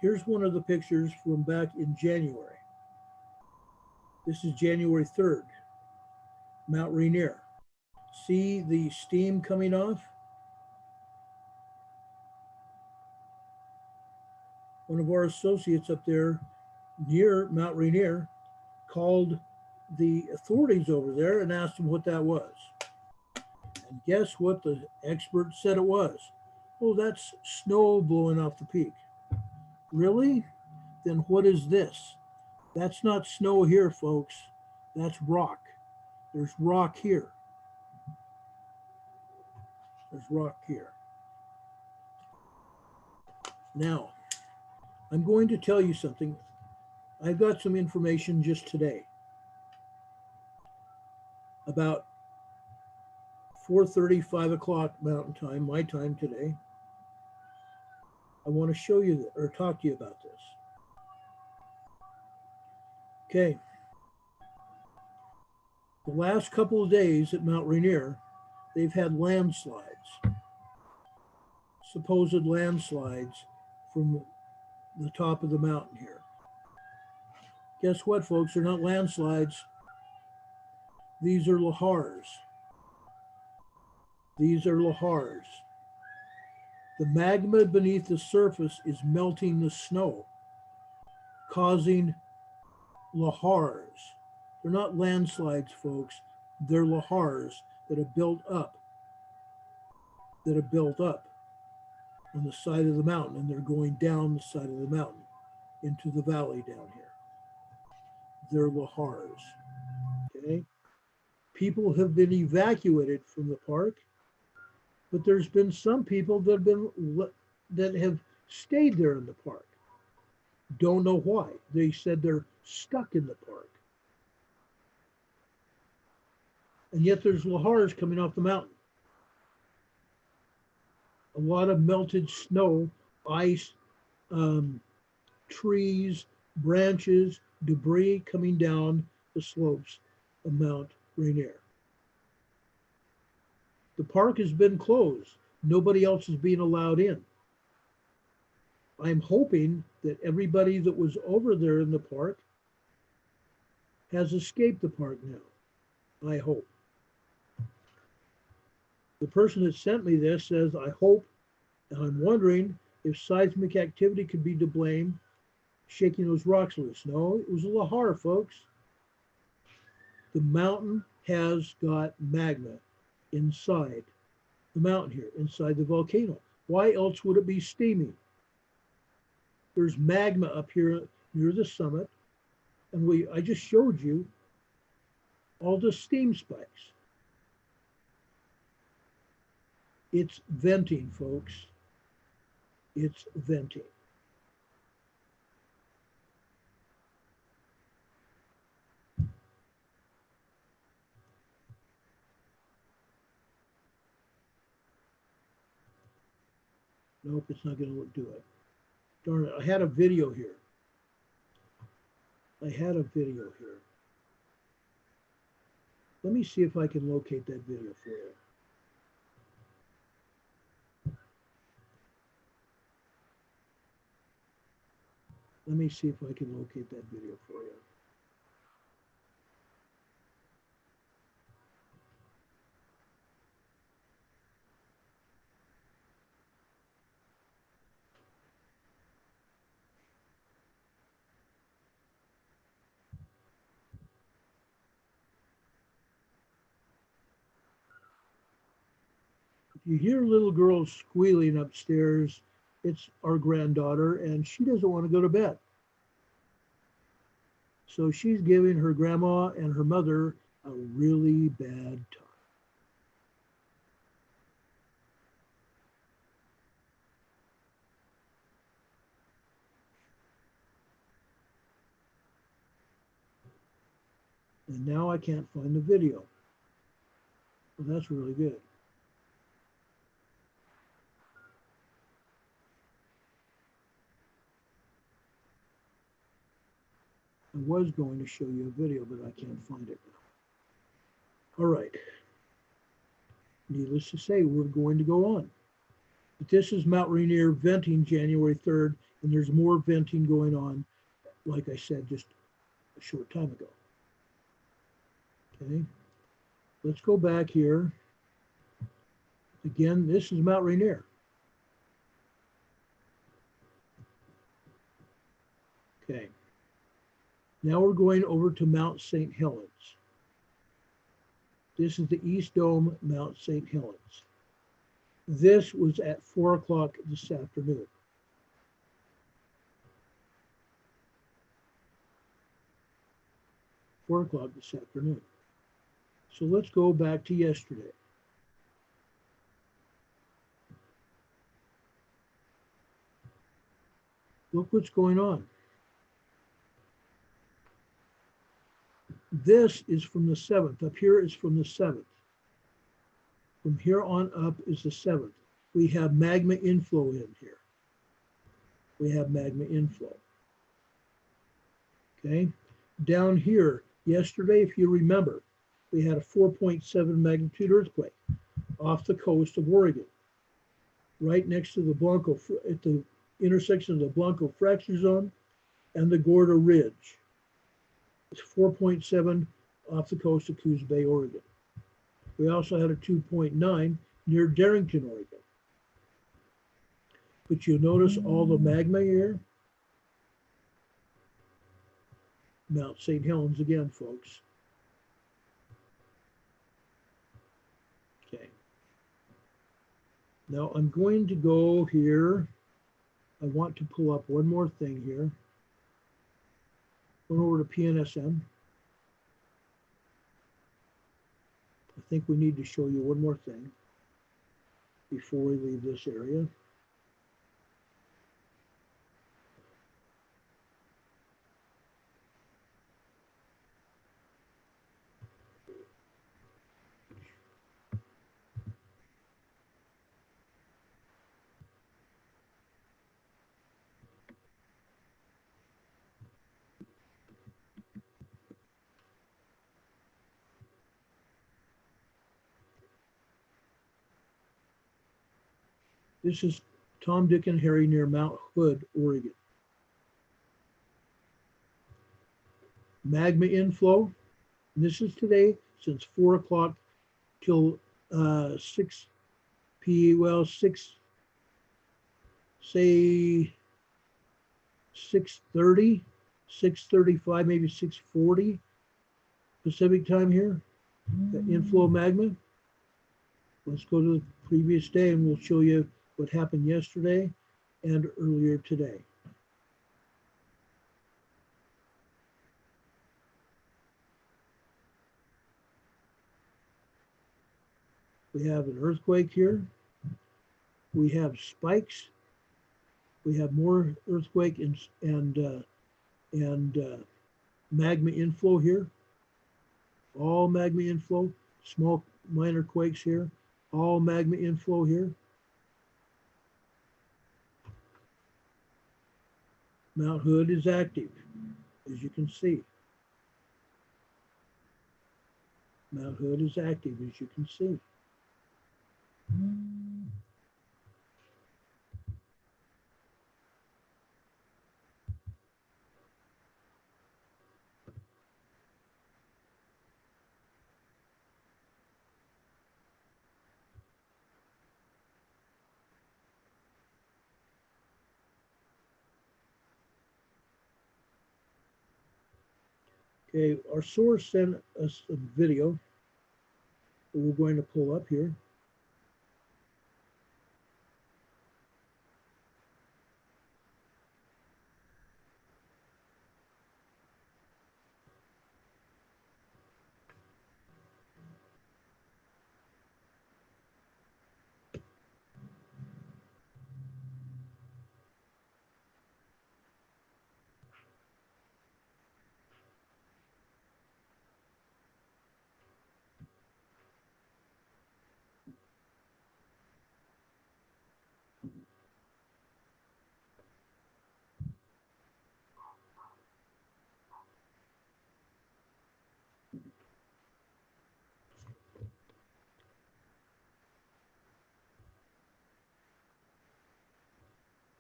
Here's one of the pictures from back in January. This is January 3rd, Mount Rainier. See the steam coming off? One of our associates up there near Mount Rainier called the authorities over there and asked them what that was. And guess what the expert said it was? Oh, that's snow blowing off the peak. Really? Then what is this? That's not snow here, folks. That's rock. There's rock here. There's rock here. Now, I'm going to tell you something. I've got some information just today. About 4:30, 5 o'clock Mountain Time, my time today. I want to show you or talk to you about this. Okay. The last couple of days at Mount Rainier, they've had landslides, supposed landslides from the top of the mountain here. Guess what, folks? They're not landslides. These are lahars. These are lahars. The magma beneath the surface is melting the snow, causing lahars. They're not landslides, folks. They're lahars that have built up, on the side of the mountain, and they're going down the side of the mountain into the valley down here. They're lahars. Okay. People have been evacuated from the park, but there's been some people that have stayed there in the park. Don't know why. They said they're stuck in the park. And yet there's lahars coming off the mountain. A lot of melted snow, ice, trees, branches, debris coming down the slopes of Mount Rainier. The park has been closed. Nobody else is being allowed in. I'm hoping that everybody that was over there in the park has escaped the park now. I hope. The person that sent me this says, I hope, and I'm wondering if seismic activity could be to blame, shaking those rocks loose. No, it was a lahar, folks. The mountain has got magma inside the mountain here, inside the volcano. Why else would it be steaming? There's magma up here near the summit, and I just showed you all the steam spikes. It's venting, folks. It's venting. Nope, it's not going to do it. Darn it, I had a video here. Let me see if I can locate that video for you. Let me see if I can locate that video for you. You hear little girls squealing upstairs. It's our granddaughter, and she doesn't want to go to bed. So she's giving her grandma and her mother a really bad time. And now I can't find the video. Well, that's really good. I was going to show you a video, but I can't find it now. All right. Needless to say, we're going to go on. But this is Mount Rainier venting January 3rd And there's more venting going on, like I said, just a short time ago. Okay, let's go back here. Again, this is Mount Rainier. Okay, now we're going over to Mount St. Helens. This is the East Dome, Mount St. Helens. This was at 4 o'clock this afternoon. This afternoon. So let's go back to yesterday. Look what's going on. This is from the 7th. Up here is from the 7th. From here on up is the 7th. We have magma inflow in here. We have magma inflow. Okay. Down here, yesterday, if you remember, we had a 4.7 magnitude earthquake off the coast of Oregon, right next to the Blanco, at the intersection of the Blanco fracture zone and the Gorda Ridge. It's 4.7 off the coast of Coos Bay, Oregon. We also had a 2.9 near Darrington, Oregon. But you'll notice all the magma here. Mount St. Helens again, folks. Okay. Now I'm going to go here. I want to pull up one more thing here. Going over to PNSM. I think we need to show you one more thing before we leave this area. This is Tom, Dick, and Harry near Mount Hood, Oregon. Magma inflow. And this is today since 4 o'clock till 6 p. Well, 6:30, 6:35, maybe 6:40 Pacific time here. The inflow magma. Let's go to the previous day and we'll show you what happened yesterday and earlier today. We have an earthquake here. We have spikes. We have more earthquake and magma inflow here. All magma inflow. Small minor quakes here. All magma inflow here. Mount Hood is active, as you can see. Mount Hood is active, as you can see. Okay, our source sent us a video that we're going to pull up here.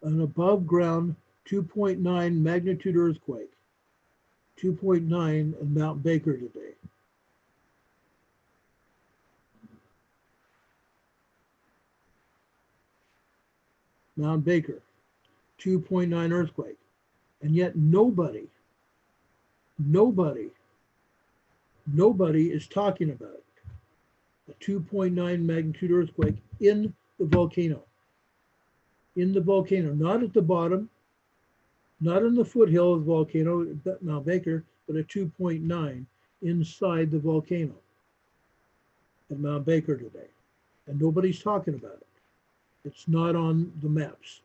An above ground 2.9 magnitude earthquake, 2.9 in Mount Baker today. Mount Baker, 2.9 earthquake. And yet nobody is talking about it. A 2.9 magnitude earthquake in the volcano. In the volcano, not at the bottom, not in the foothill of the volcano, Mount Baker, but a 2.9 inside the volcano at Mount Baker today. And nobody's talking about it. It's not on the maps.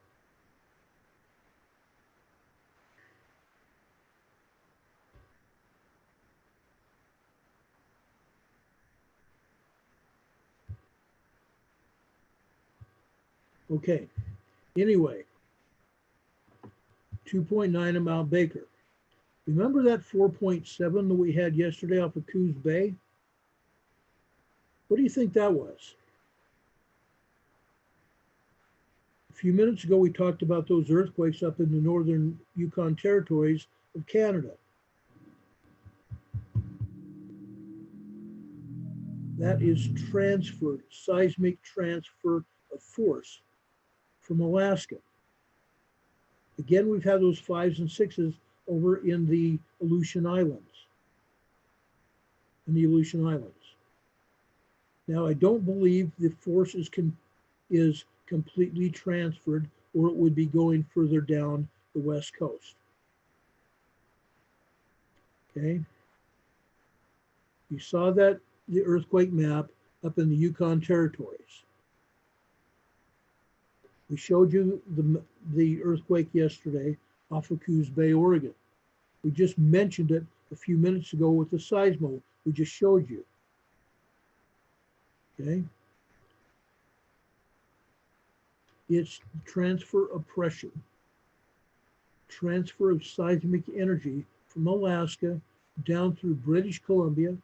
Okay, anyway, 2.9 at Mount Baker. Remember that 4.7 that we had yesterday off of Coos Bay? What do you think that was? A few minutes ago, we talked about those earthquakes up in the northern Yukon territories of Canada. That is transferred, seismic transfer of force from Alaska. Again, we've had those 5s and 6s over in the Aleutian Islands. Now, I don't believe the force is completely transferred, or it would be going further down the west coast. Okay. You saw that, the earthquake map up in the Yukon territories. We showed you the earthquake yesterday off of Coos Bay, Oregon. We just mentioned it a few minutes ago with the seismo we just showed you. Okay. It's transfer of pressure, transfer of seismic energy from Alaska down through British Columbia,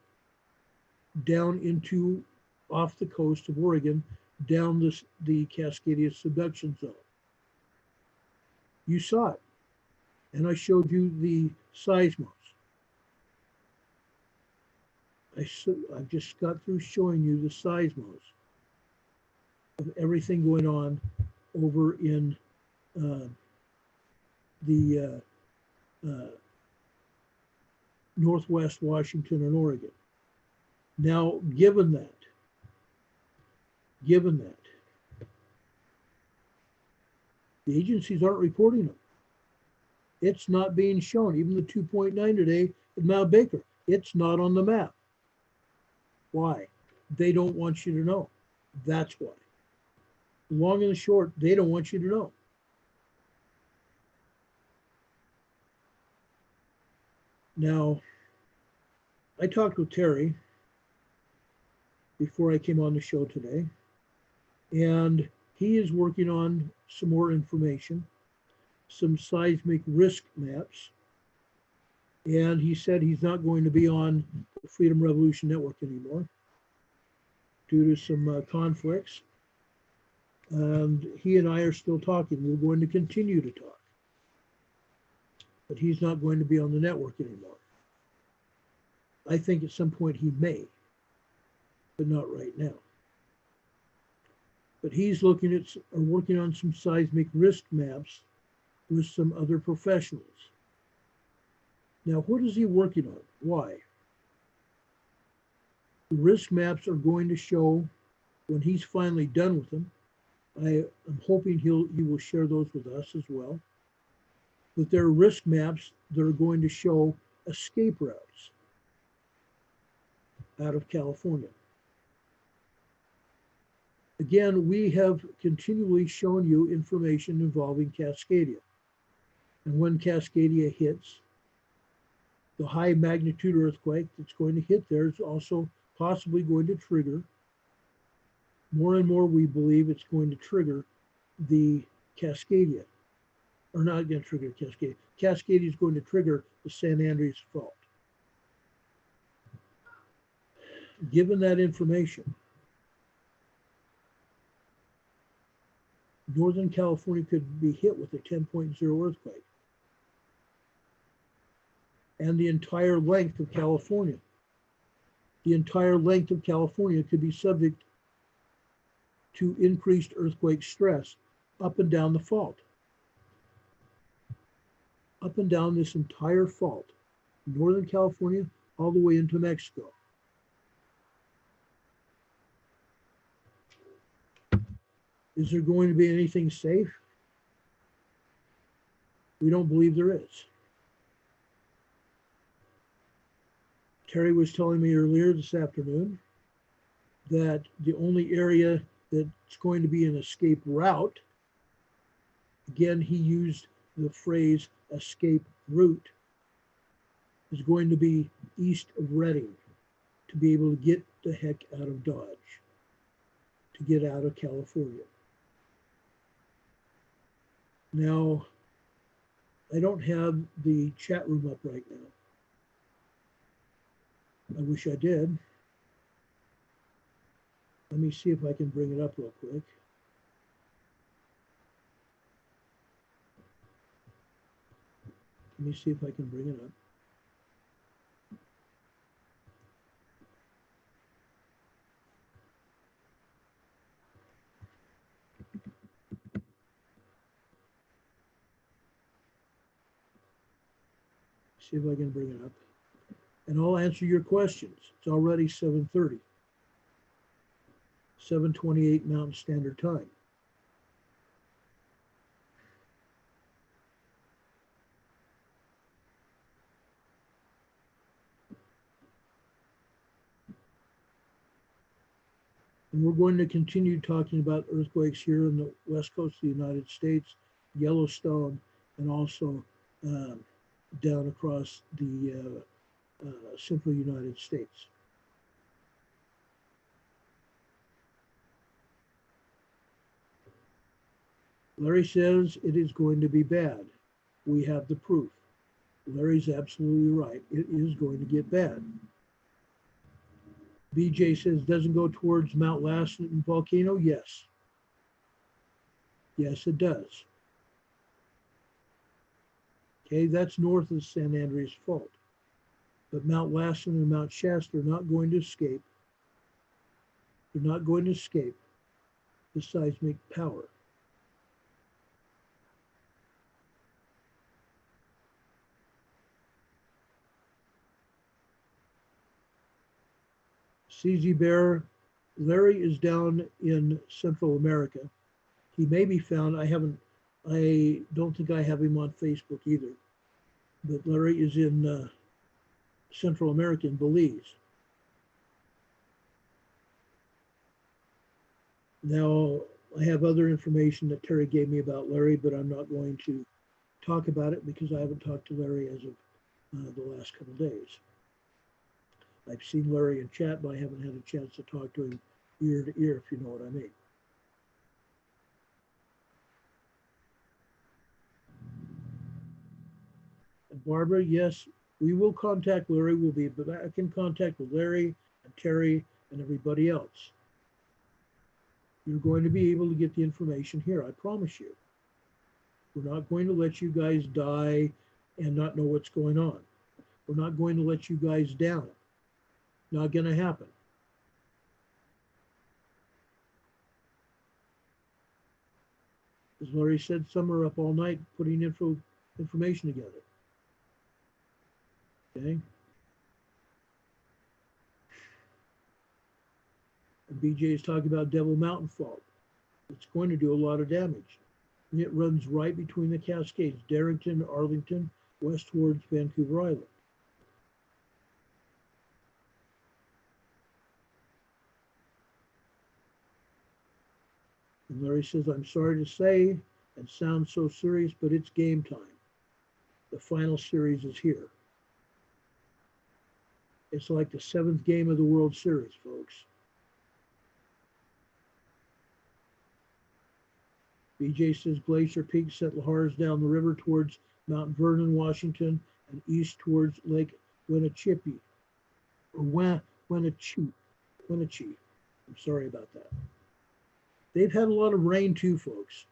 down into off the coast of Oregon, down the Cascadia subduction zone. You saw it, and I showed you the seismos. I just got through showing you the seismos of everything going on over in the Northwest Washington and Oregon. Now, given that, the agencies aren't reporting them. It's not being shown. Even the 2.9 today at Mount Baker, it's not on the map. Why? They don't want you to know. That's why. The long and the short, they don't want you to know. Now, I talked with Terry before I came on the show today, and he is working on some more information, some seismic risk maps, and he said he's not going to be on the Freedom Revolution Network anymore due to some conflicts. And he and I are still talking. We're going to continue to talk, but he's not going to be on the network anymore. I think at some point he may, but not right now. But he's looking at or working on some seismic risk maps with some other professionals. Now, what is he working on? Why? The risk maps are going to show, when he's finally done with them, I am hoping he will share those with us as well, but there are risk maps that are going to show escape routes out of California. Again, we have continually shown you information involving Cascadia. And when Cascadia hits, the high magnitude earthquake that's going to hit there is also possibly going to trigger, more and more we believe it's going to trigger the Cascadia, or not going to trigger Cascadia. Cascadia is going to trigger the San Andreas Fault. Given that information, Northern California could be hit with a 10.0 earthquake. And the entire length of California. The entire length of California could be subject to increased earthquake stress up and down the fault. Up and down this entire fault, Northern California, all the way into Mexico. Is there going to be anything safe? We don't believe there is. Terry was telling me earlier this afternoon that the only area that's going to be an escape route, again, he used the phrase escape route, is going to be east of Redding to be able to get the heck out of Dodge, to get out of California. Now, I don't have the chat room up right now. I wish I did. Let me see if I can bring it up real quick. Let me see if I can bring it up. See if I can bring it up. And I'll answer your questions. It's already 7:30. 7:28 Mountain Standard Time. And we're going to continue talking about earthquakes here in the west coast of the United States, Yellowstone, and also down across the central United States. Larry says it is going to be bad. We have the proof. Larry's absolutely right. It is going to get bad. BJ says, doesn't go towards Mount Lassen volcano? Yes. Yes, it does. Okay, that's north of the San Andreas Fault. But Mount Lassen and Mount Shasta are not going to escape. They're not going to escape the seismic power. CZ Bear, Larry is down in Central America. He may be found, I don't think I have him on Facebook either, but Larry is in Central America, in Belize. Now, I have other information that Terry gave me about Larry, but I'm not going to talk about it because I haven't talked to Larry as of the last couple of days. I've seen Larry in chat, but I haven't had a chance to talk to him ear to ear, if you know what I mean. And Barbara, yes, we will contact Larry. We'll be back in contact with Larry and Terry and everybody else. You're going to be able to get the information here, I promise you. We're not going to let you guys die and not know what's going on. We're not going to let you guys down. Not going to happen. As Larry said, some are up all night putting information together. Okay. And BJ is talking about Devil Mountain Fault. It's going to do a lot of damage. And it runs right between the Cascades, Darrington, Arlington, west towards Vancouver Island. And Larry says, I'm sorry to say, and sound so serious, but it's game time. The final series is here. It's like the 7th game of the World Series, folks. BJ says Glacier Peak set Lahars down the river towards Mount Vernon, Washington, and east towards Lake Wenatchee, or Wenatchee. I'm sorry about that. They've had a lot of rain too, folks.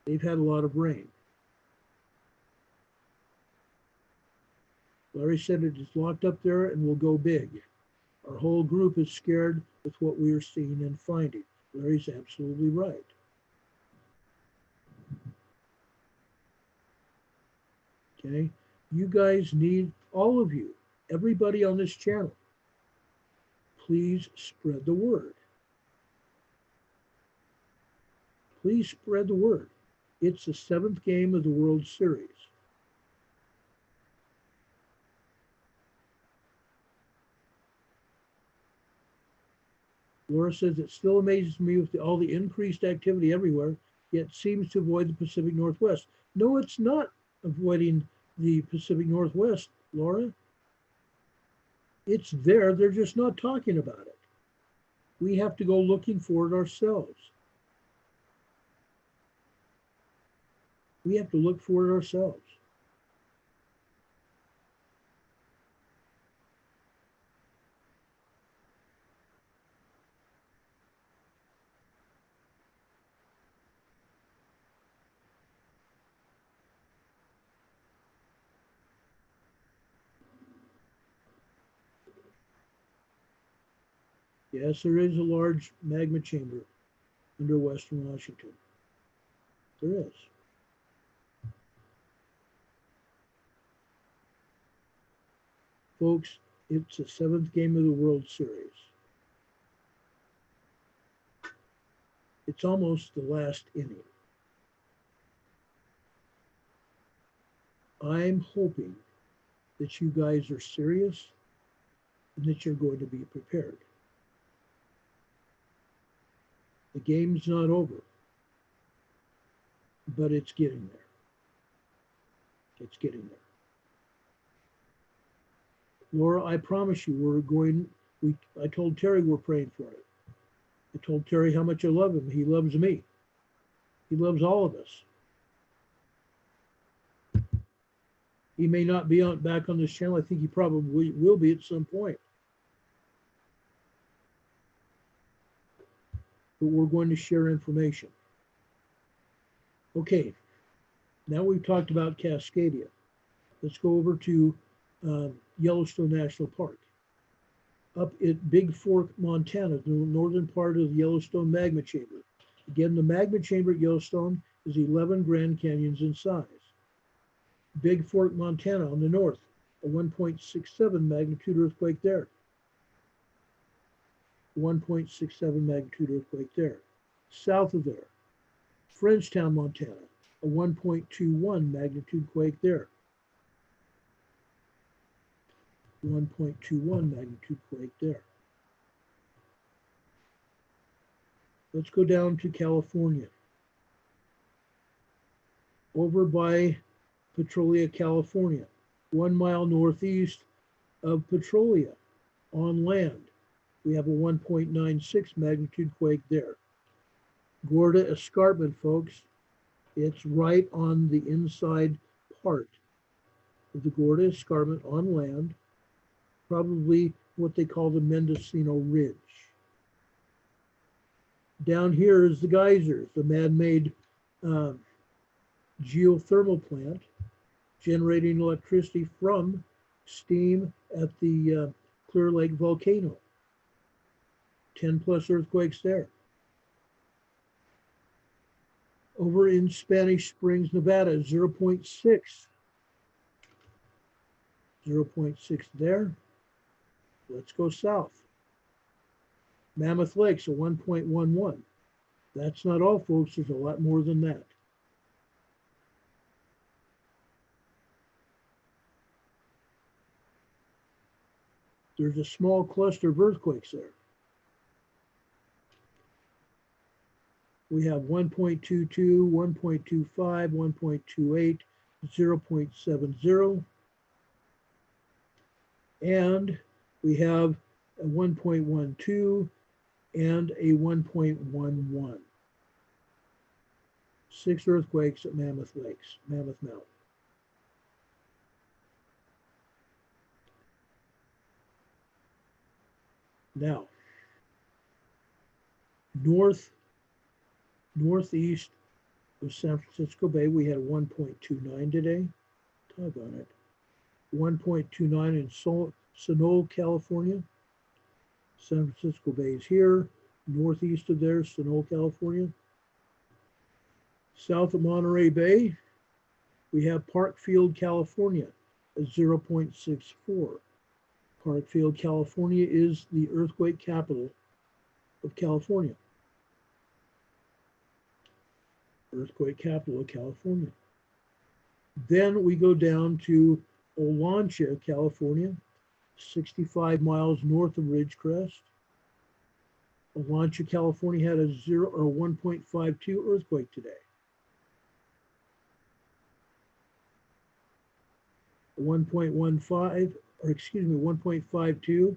They've had a lot of rain. Larry said it is locked up there and will go big. Our whole group is scared with what we are seeing and finding. Larry's absolutely right. Okay, you guys need, all of you, everybody on this channel, please spread the word. Please spread the word. It's the 7th game of the World Series. Laura says it still amazes me with all the increased activity everywhere, yet seems to avoid the Pacific Northwest. No, it's not avoiding the Pacific Northwest, Laura. It's there, they're just not talking about it. We have to go looking for it ourselves. We have to look for it ourselves. Yes, there is a large magma chamber under Western Washington. There is. Folks, it's the 7th game of the World Series. It's almost the last inning. I'm hoping that you guys are serious and that you're going to be prepared. The game's not over, but it's getting there. It's getting there. Laura, I promise you, I told Terry we're praying for it. I told Terry how much I love him. He loves me. He loves all of us. He may not be back on this channel. I think he probably will be at some point. But we're going to share information. Okay, now we've talked about Cascadia. Let's go over to Yellowstone National Park. Up at Big Fork, Montana, the northern part of the Yellowstone magma chamber. Again, the magma chamber at Yellowstone is 11 Grand Canyons in size. Big Fork, Montana on the north, a 1.67 magnitude earthquake there. 1.67 magnitude earthquake there. South of there, Frenchtown, Montana, a 1.21 magnitude quake there. 1.21 magnitude quake there. Let's go down to California. Over by Petrolia, California, 1 mile northeast of Petrolia on land. We have a 1.96 magnitude quake there. Gorda Escarpment, folks. It's right on the inside part of the Gorda Escarpment on land, probably what they call the Mendocino Ridge. Down here is the geysers, the man-made geothermal plant generating electricity from steam at the Clear Lake volcano. 10 plus earthquakes there. Over in Spanish Springs, Nevada, 0.6. 0.6 there. Let's go south. Mammoth Lakes, a 1.11. That's not all, folks. There's a lot more than that. There's a small cluster of earthquakes there. We have 1.22, 1.25, 1.28, 0.70, and we have a 1.12 and a 1.11. 6 earthquakes at Mammoth Lakes, Mammoth Mountain. Now, northeast was San Francisco Bay. We had 1.29 today. Doggone it. 1.29 in Sonoma, California. San Francisco Bay is here. Northeast of there, Sonoma, California. South of Monterey Bay, we have Parkfield, California at 0.64. Parkfield, California is the earthquake capital of California. Earthquake capital of California. Then we go down to Olancha, California, 65 miles north of Ridgecrest. Olancha, California had a 1.52 earthquake today. 1.15, or excuse me, 1.52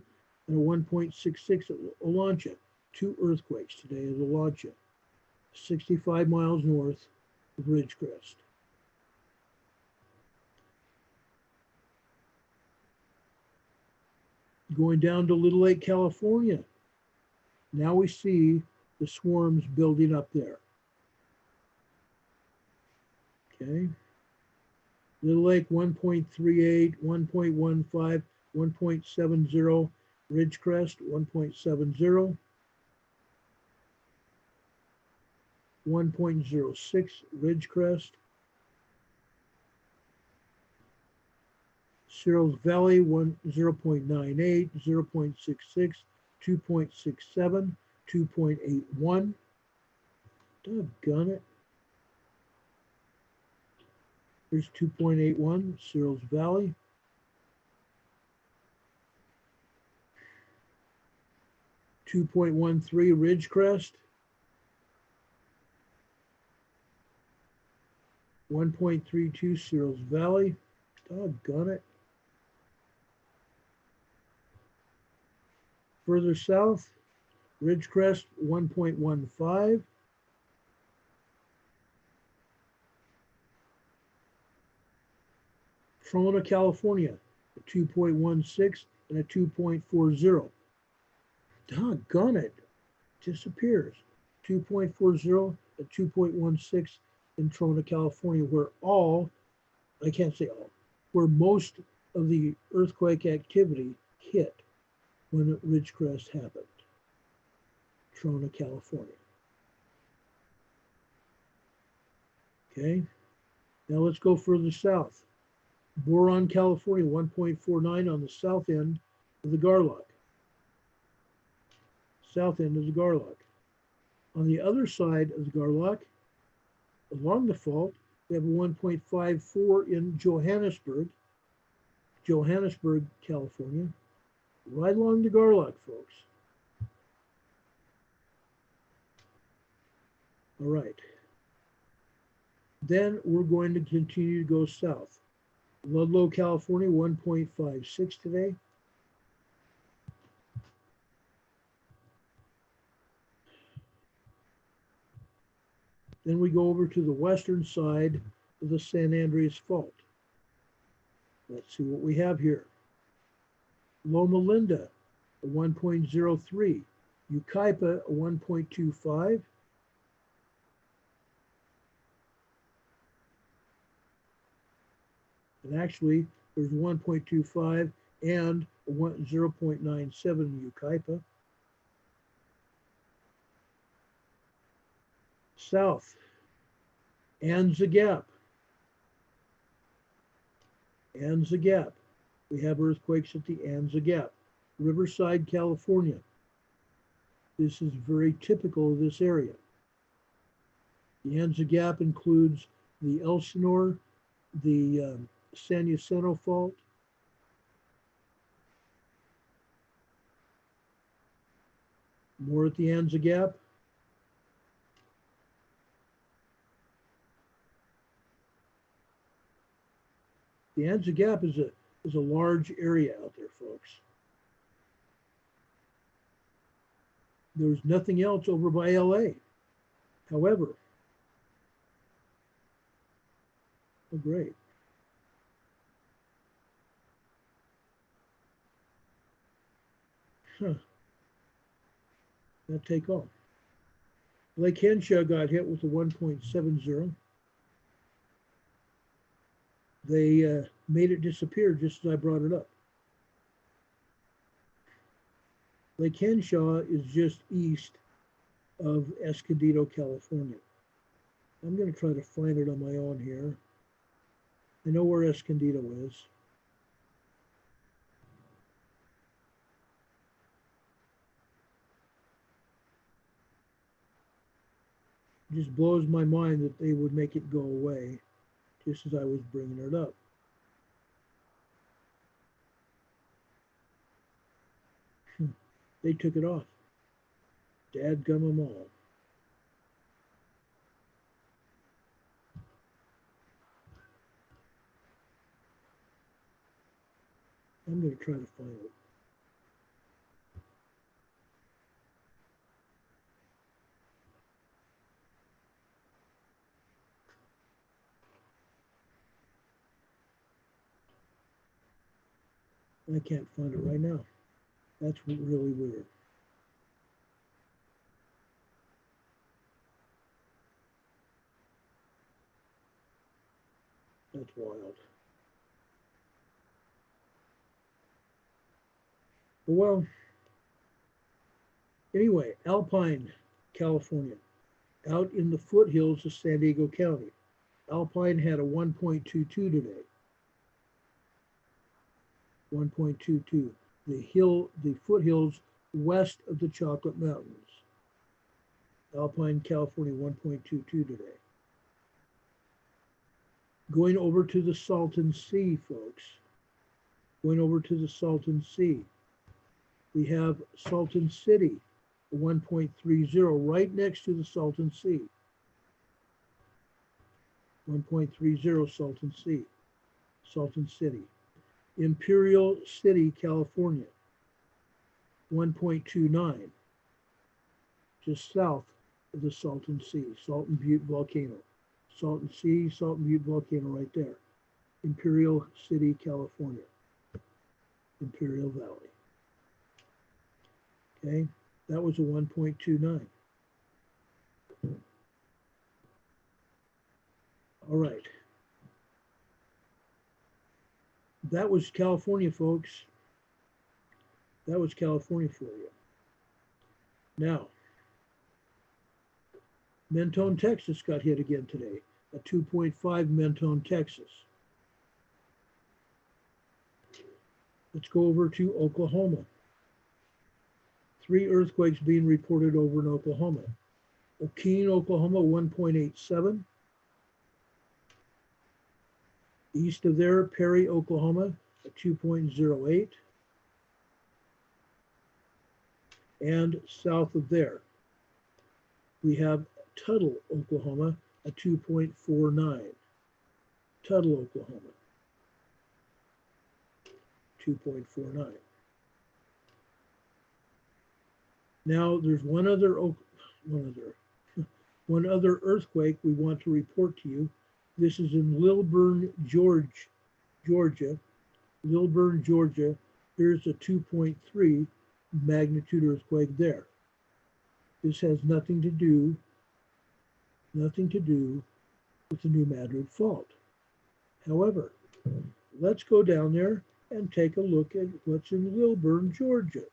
and a 1.66 at Olancha. 2 earthquakes today at Olancha, 65 miles north of Ridgecrest. Going down to Little Lake, California. Now we see the swarms building up there. Okay. Little Lake 1.38, 1.15, 1.70, Ridgecrest 1.70, 1.06, Ridgecrest, Searles Valley 0.98, 0.66, 2.67, 2.81. Doggone it. Here's 2.81, Searles Valley. .13 Ridgecrest. 1.32 Searles Valley. Doggone it. Further south, Ridgecrest 1.15. Trona, California, a 2.16 and a 2.40. Doggone it, disappears. 2.40 and 2.16 in Trona, California, where I can't say all, where most of the earthquake activity hit when Ridgecrest happened. Trona, California. Okay, now let's go further south. Boron, California, 1.49 on the south end of the Garlock. South end of the Garlock. On the other side of the Garlock, along the fault, we have a 1.54 in Johannesburg, California, right along the Garlock, folks. All right. Then we're going to continue to go south. Ludlow, California, 1.56 today. Then we go over to the western side of the San Andreas Fault. Let's see what we have here. Loma Linda, a 1.03. Yucaipa, a 1.25. And actually, there's 1.25 and a 0.97 in Yucaipa. South, Anza Gap. Anza Gap. We have earthquakes at the Anza Gap. Riverside, California. This is very typical of this area. The Anza Gap includes the Elsinore, the San Jacinto Fault, more at the Anza Gap. The Anza Gap is a large area out there, folks. There's nothing else over by LA. However, oh great. Huh. That take off. Lake Henshaw got hit with a 1.70. They made it disappear just as I brought it up. Lake Henshaw is just east of Escondido, California. I'm going to try to find it on my own here. I know where Escondido is. It just blows my mind that they would make it go away just as I was bringing it up. They took it off. Dadgum them all. I'm going to try to find it. I can't find it right now. That's really weird. That's wild. Well, anyway, Alpine, California, out in the foothills of San Diego County. Alpine had a 1.22 today. 1.22. The foothills west of the Chocolate Mountains. Alpine, California, 1.22 today. Going over to the Salton Sea, folks. Going over to the Salton Sea. We have Salton City, 1.30, right next to the Salton Sea. 1.30 Salton Sea, Salton City. Imperial City, California, 1.29, just south of the Salton Sea, Salton Butte Volcano. Salton Sea, Salton Butte Volcano right there. Imperial City, California, Imperial Valley. Okay, that was a 1.29. All right. That was California, folks. That was California for you. Now, Mentone, Texas got hit again today. A 2.5 Mentone, Texas. Let's go over to Oklahoma. 3 earthquakes being reported over in Oklahoma. Okeen, Oklahoma, 1.87. East of there, Perry, Oklahoma, a 2.08. And south of there, we have Tuttle, Oklahoma, a 2.49. Tuttle, Oklahoma, 2.49. Now, there's one other earthquake we want to report to you. This is in Lilburn, Georgia. Lilburn, Georgia. Here's a 2.3 magnitude earthquake there. This has nothing to do with the New Madrid Fault. However, let's go down there and take a look at what's in Lilburn, Georgia.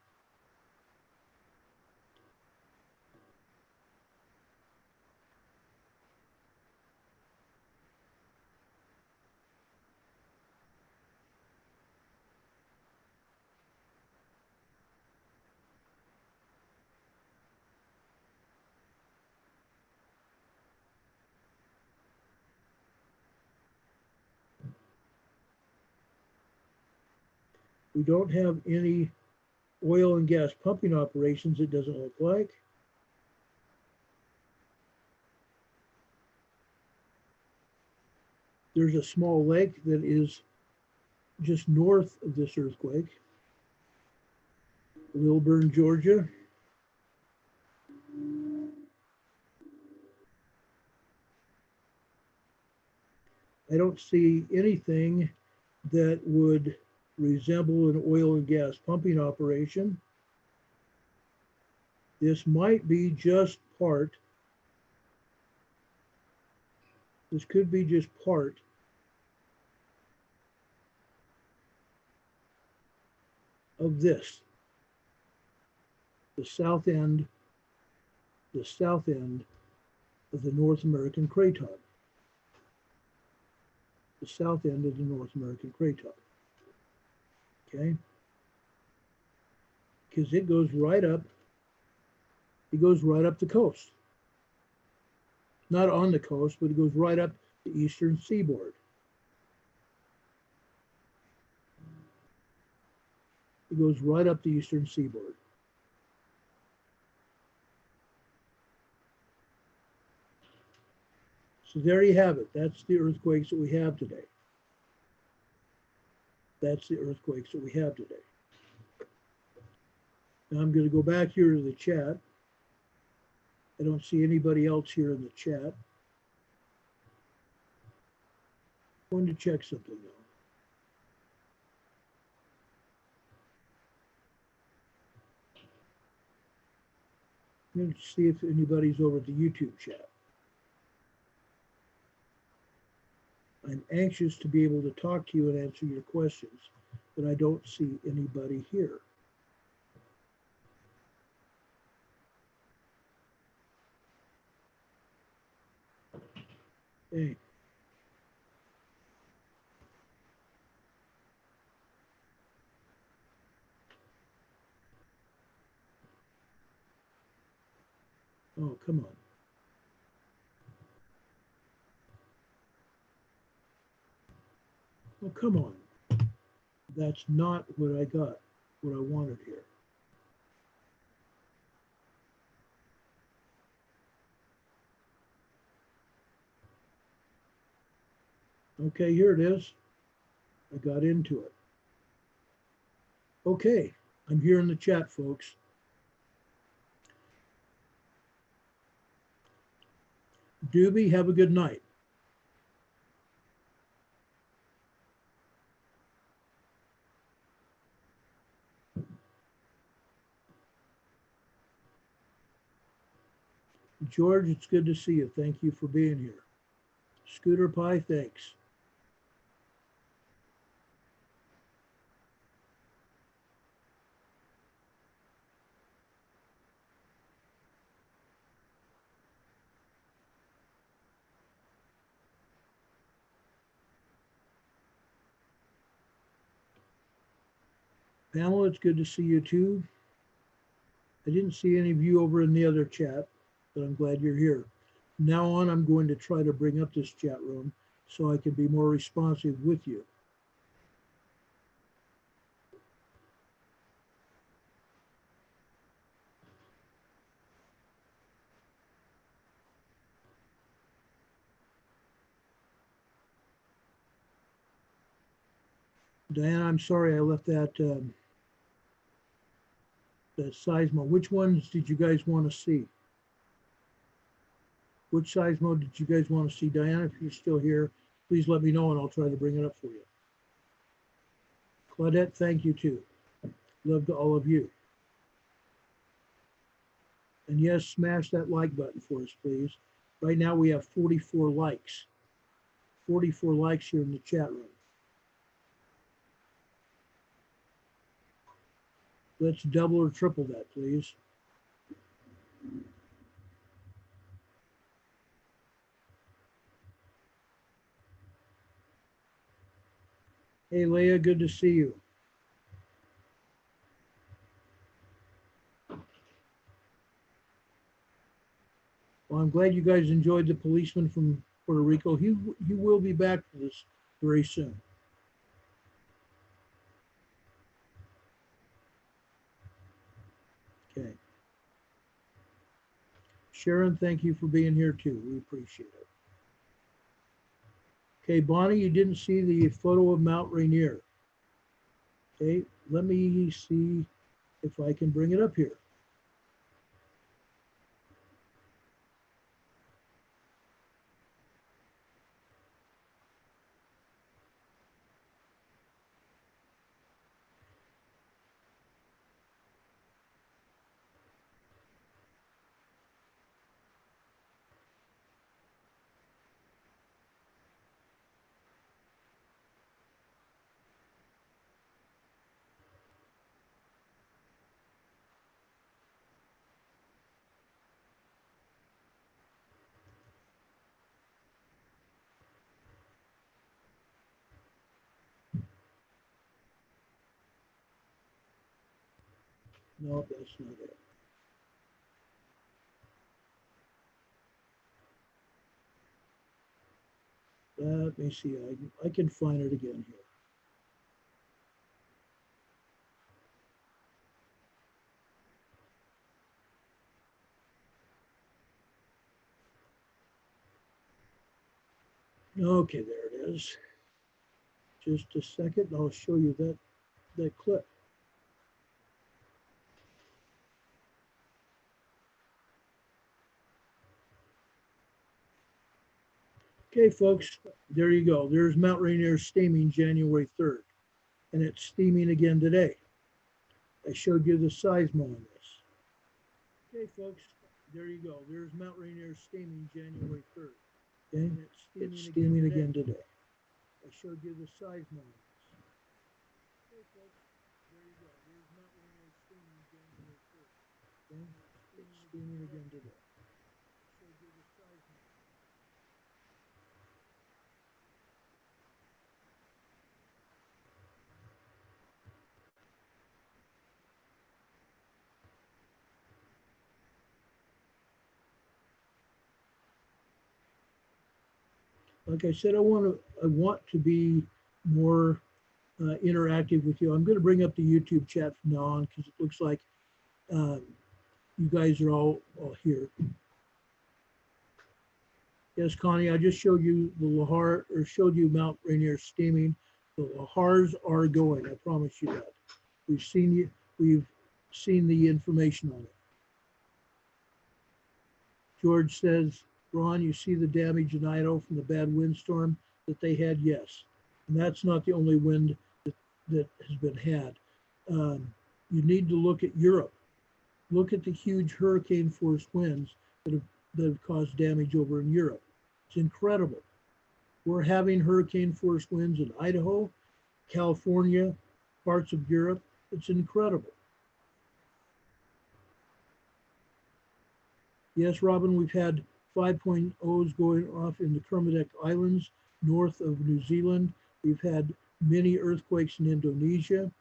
We don't have any oil and gas pumping operations, it doesn't look like. There's a small lake that is just north of this earthquake. Lilburn, Georgia. I don't see anything that would resemble an oil and gas pumping operation. This might be just part This could be just part of this, the south end of the North American craton. The south end of the North American craton. Okay? Because it goes right up the coast. Not on the coast, but it goes right up the eastern seaboard. It goes right up the eastern seaboard. So there you have it. That's the earthquakes that we have today. That's the earthquakes that we have today. Now I'm going to go back here to the chat. I don't see anybody else here in the chat. I'm going to check something though. I'm going to see if anybody's over at the YouTube chat. I'm anxious to be able to talk to you and answer your questions, but I don't see anybody here. Hey. Oh, come on. Oh, come on. That's not what I got, what I wanted here. Okay, here it is. I got into it. Okay, I'm here in the chat, folks. Doobie, have a good night. George, it's good to see you. Thank you for being here. Scooter Pie, thanks. Pamela, it's good to see you too. I didn't see any of you over in the other chat, but I'm glad you're here. From now on, I'm going to try to bring up this chat room so I can be more responsive with you. Diana, I'm sorry I left that that seismo. Which ones did you guys want to see? Which seismo did you guys want to see? Diana, if you're still here, please let me know and I'll try to bring it up for you. Claudette, thank you too. Love to all of you. And yes, smash that like button for us, please. Right now we have 44 likes. 44 likes here in the chat room. Let's double or triple that, please. Hey, Leah, good to see you. Well, I'm glad you guys enjoyed the policeman from Puerto Rico. He will be back for this very soon. Okay. Sharon, thank you for being here too. We appreciate it. Okay, Bonnie, you didn't see the photo of Mount Rainier. Okay, let me see if I can bring it up here. No, that's not it. Let me see. I can find it again here. Okay, there it is. Just a second. I'll show you that clip. Okay, folks, there you go. There's Mount Rainier steaming January 3rd, and it's steaming again today. I showed you the seismo on this. Okay, folks, there you go. There's Mount Rainier steaming January 3rd. Okay, and it's steaming again today. I showed you the seismo on this. Okay, folks, there you go. There's Mount Rainier steaming January 3rd. Okay, it's steaming again today. I showed you the seismo. Like I said, I want to be more interactive with you. I'm going to bring up the YouTube chat from now on because it looks like um, you guys are all here. Yes, Connie, I just showed you the Lahar, or showed you Mount Rainier steaming. The Lahars are going. I promise you that. We've seen the information on it. George says, Ron, you see the damage in Idaho from the bad windstorm that they had? Yes. And that's not the only wind that has been had. You need to look at Europe. Look at the huge hurricane force winds that have caused damage over in Europe. It's incredible. We're having hurricane force winds in Idaho, California, parts of Europe. It's incredible. Yes, Robin, we've had 5.0s going off in the Kermadec Islands, north of New Zealand. We've had many earthquakes in Indonesia.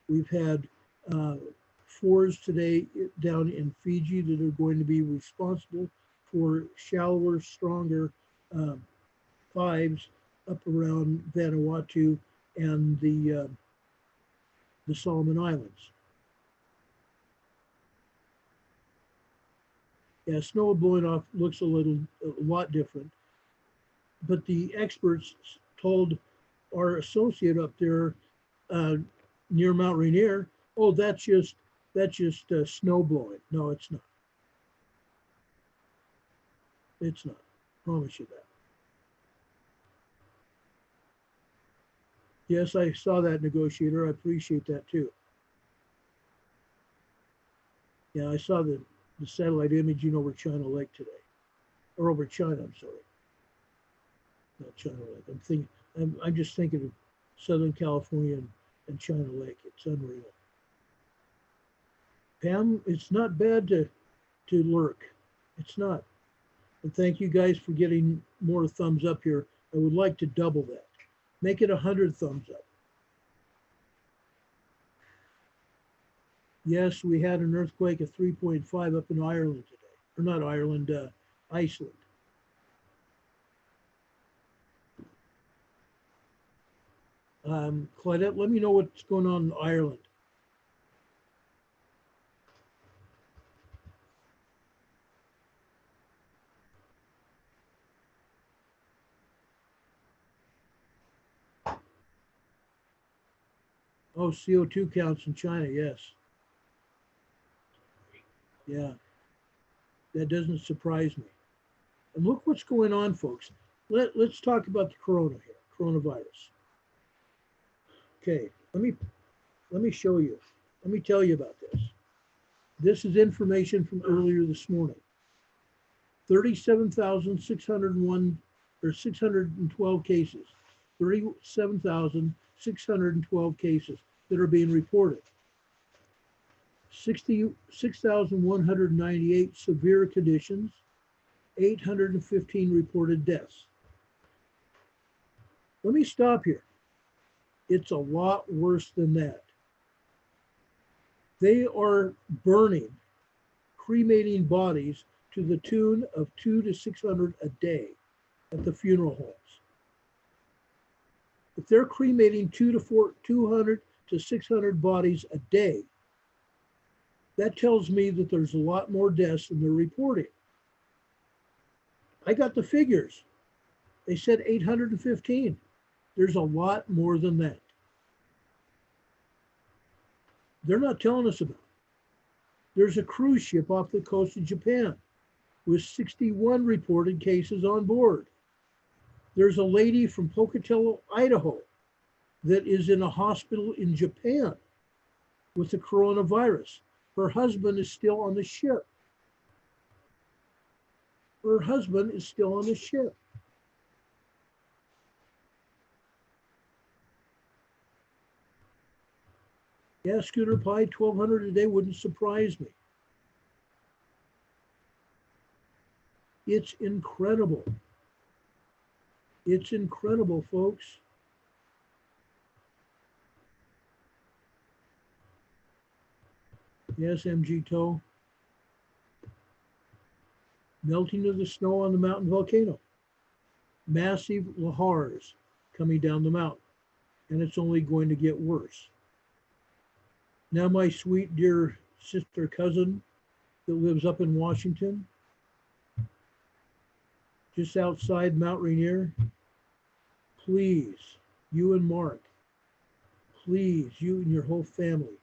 We've had 4s today down in Fiji that are going to be responsible for shallower, stronger 5s up around Vanuatu and the Solomon Islands. Yeah, snow blowing off looks a lot different, but the experts told our associate up there near Mount Rainier, oh, that's just snow blowing. No, it's not. It's not. I promise you that. Yes, I saw that, negotiator. I appreciate that too. Yeah, I saw the satellite imaging over China Lake today, or over China. I'm sorry, not China Lake. I'm just thinking of Southern California and China Lake. It's unreal. Pam, it's not bad to lurk. It's not. And thank you guys for getting more thumbs up here. I would like to double that. Make it 100 thumbs up. Yes, we had an earthquake of 3.5 up in Ireland today. Or not Ireland, Iceland. Claudette, let me know what's going on in Ireland. Oh, CO2 counts in China, yes. Yeah, that doesn't surprise me. And look what's going on, folks. Let's talk about the coronavirus. Okay, let me show you. Let me tell you about this. This is information from earlier this morning. 37,601 or 612 cases. 37,612 cases that are being reported. 6,198 severe conditions, 815 reported deaths. Let me stop here. It's a lot worse than that. They are burning, cremating bodies to the tune of 200 to 600 a day at the funeral homes. If they're cremating 200 to 600 bodies a day, that tells me that there's a lot more deaths than they're reporting. I got the figures. They said 815. There's a lot more than that. They're not telling us about it. There's a cruise ship off the coast of Japan with 61 reported cases on board. There's a lady from Pocatello, Idaho, that is in a hospital in Japan with the coronavirus. Her husband is still on the ship. Her husband is still on the ship. Yeah, Scooter Pie, 1,200 a day wouldn't surprise me. It's incredible. It's incredible, folks. Yes, MG Toe. Melting of the snow on the mountain volcano. Massive lahars coming down the mountain, and it's only going to get worse. Now, my sweet dear sister cousin that lives up in Washington, just outside Mount Rainier, please, you and Mark, please, you and your whole family,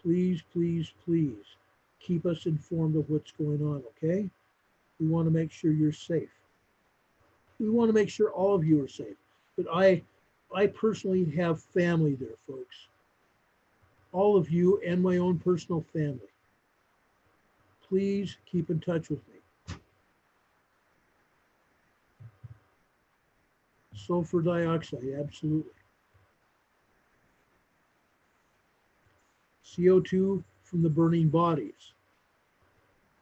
please, please, please keep us informed of what's going on, okay? We want to make sure you're safe. We want to make sure all of you are safe. But I personally have family there, folks. All of you and my own personal family. Please keep in touch with me. Sulfur dioxide, absolutely. CO2 from the burning bodies.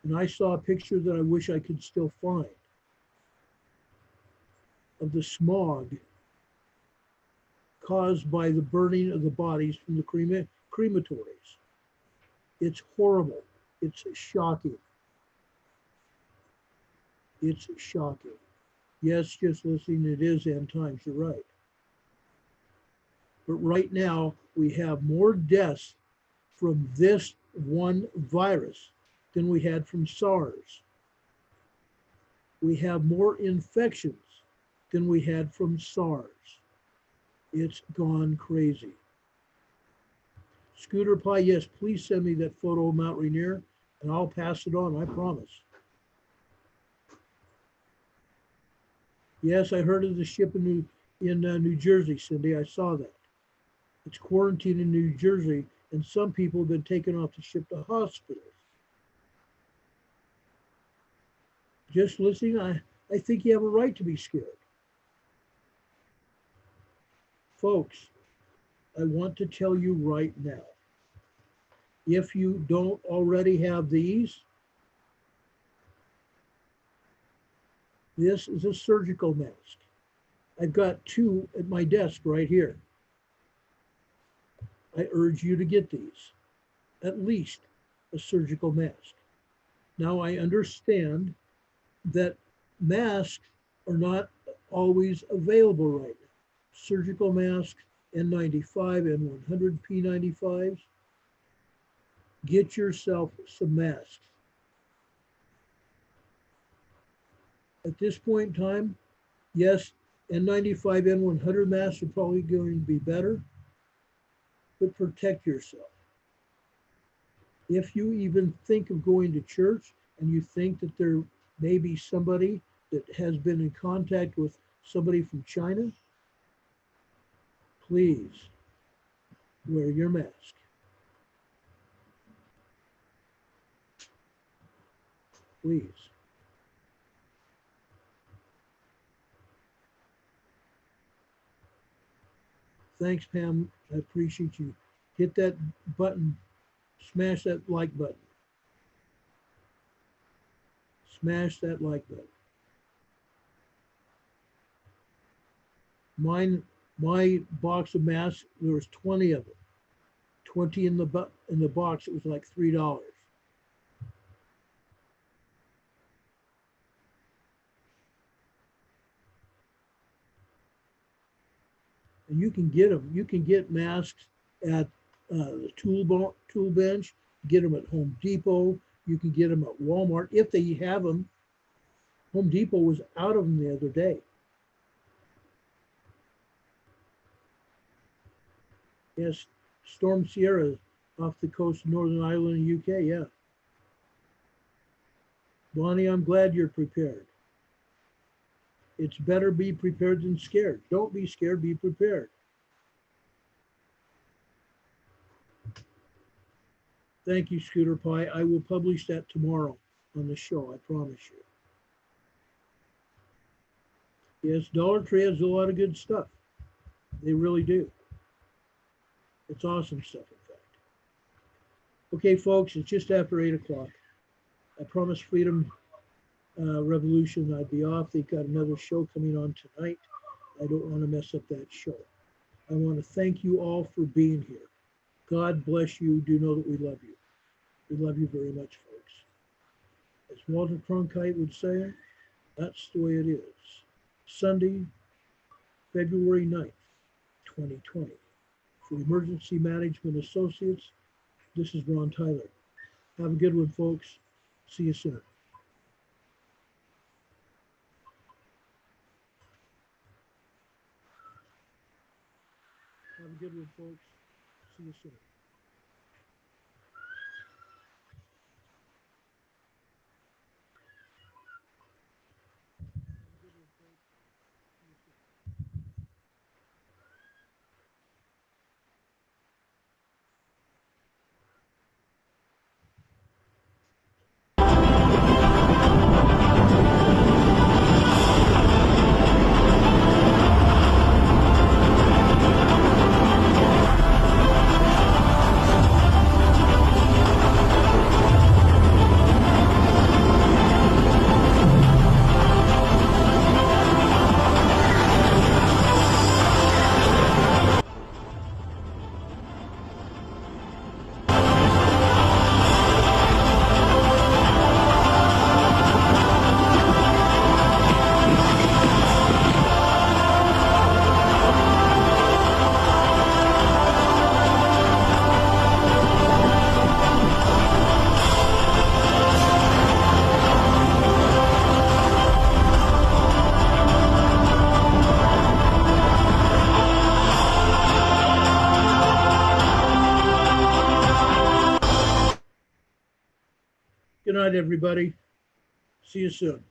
And I saw a picture that I wish I could still find of the smog caused by the burning of the bodies from the crematories. It's horrible. It's shocking. It's shocking. Yes, just listening, it is end times, you're right. But right now, we have more deaths from this one virus than we had from SARS. We have more infections than we had from SARS. It's gone crazy. Scooter Pie, yes, please send me that photo of Mount Rainier and I'll pass it on, I promise. Yes, I heard of the ship in New Jersey, Cindy. I saw that. It's quarantined in New Jersey, and some people have been taken off the ship to hospitals. Just listening, I think you have a right to be scared. Folks, I want to tell you right now, if you don't already have these, this is a surgical mask. I've got two at my desk right here. I urge you to get these, at least a surgical mask. Now I understand that masks are not always available right now. Surgical masks, N95 and 100 P95s. Get yourself some masks. At this point in time, yes, N95, N100 masks are probably going to be better, but protect yourself. If you even think of going to church and you think that there may be somebody that has been in contact with somebody from China, please wear your mask. Please. Thanks, Pam. I appreciate you. Hit that button. Smash that like button. Smash that like button. My box of masks, there was 20 of them. 20 in the box. It was like $3. And you can get them. You can get masks at the tool bench. Get them at Home Depot. You can get them at Walmart if they have them. Home Depot was out of them the other day. Yes, Storm Sierra off the coast of Northern Ireland in UK, yeah. Bonnie, I'm glad you're prepared. It's better be prepared than scared. Don't be scared, be prepared. Thank you, Scooter Pie. I will publish that tomorrow on the show, I promise you. Yes, Dollar Tree has a lot of good stuff. They really do. It's awesome stuff, in fact. Okay, folks, it's just after 8 o'clock. I promised Freedom Revolution I'd be off. They've got another show coming on tonight. I don't want to mess up that show. I want to thank you all for being here. God bless you. Do know that we love you. We love you very much, folks. As Walter Cronkite would say, that's the way it is. Sunday, February 9th, 2020. For Emergency Management Associates, this is Ron Tyler. Have a good one, folks. See you soon. Have a good one, folks. See you soon. Good night, everybody. See you soon.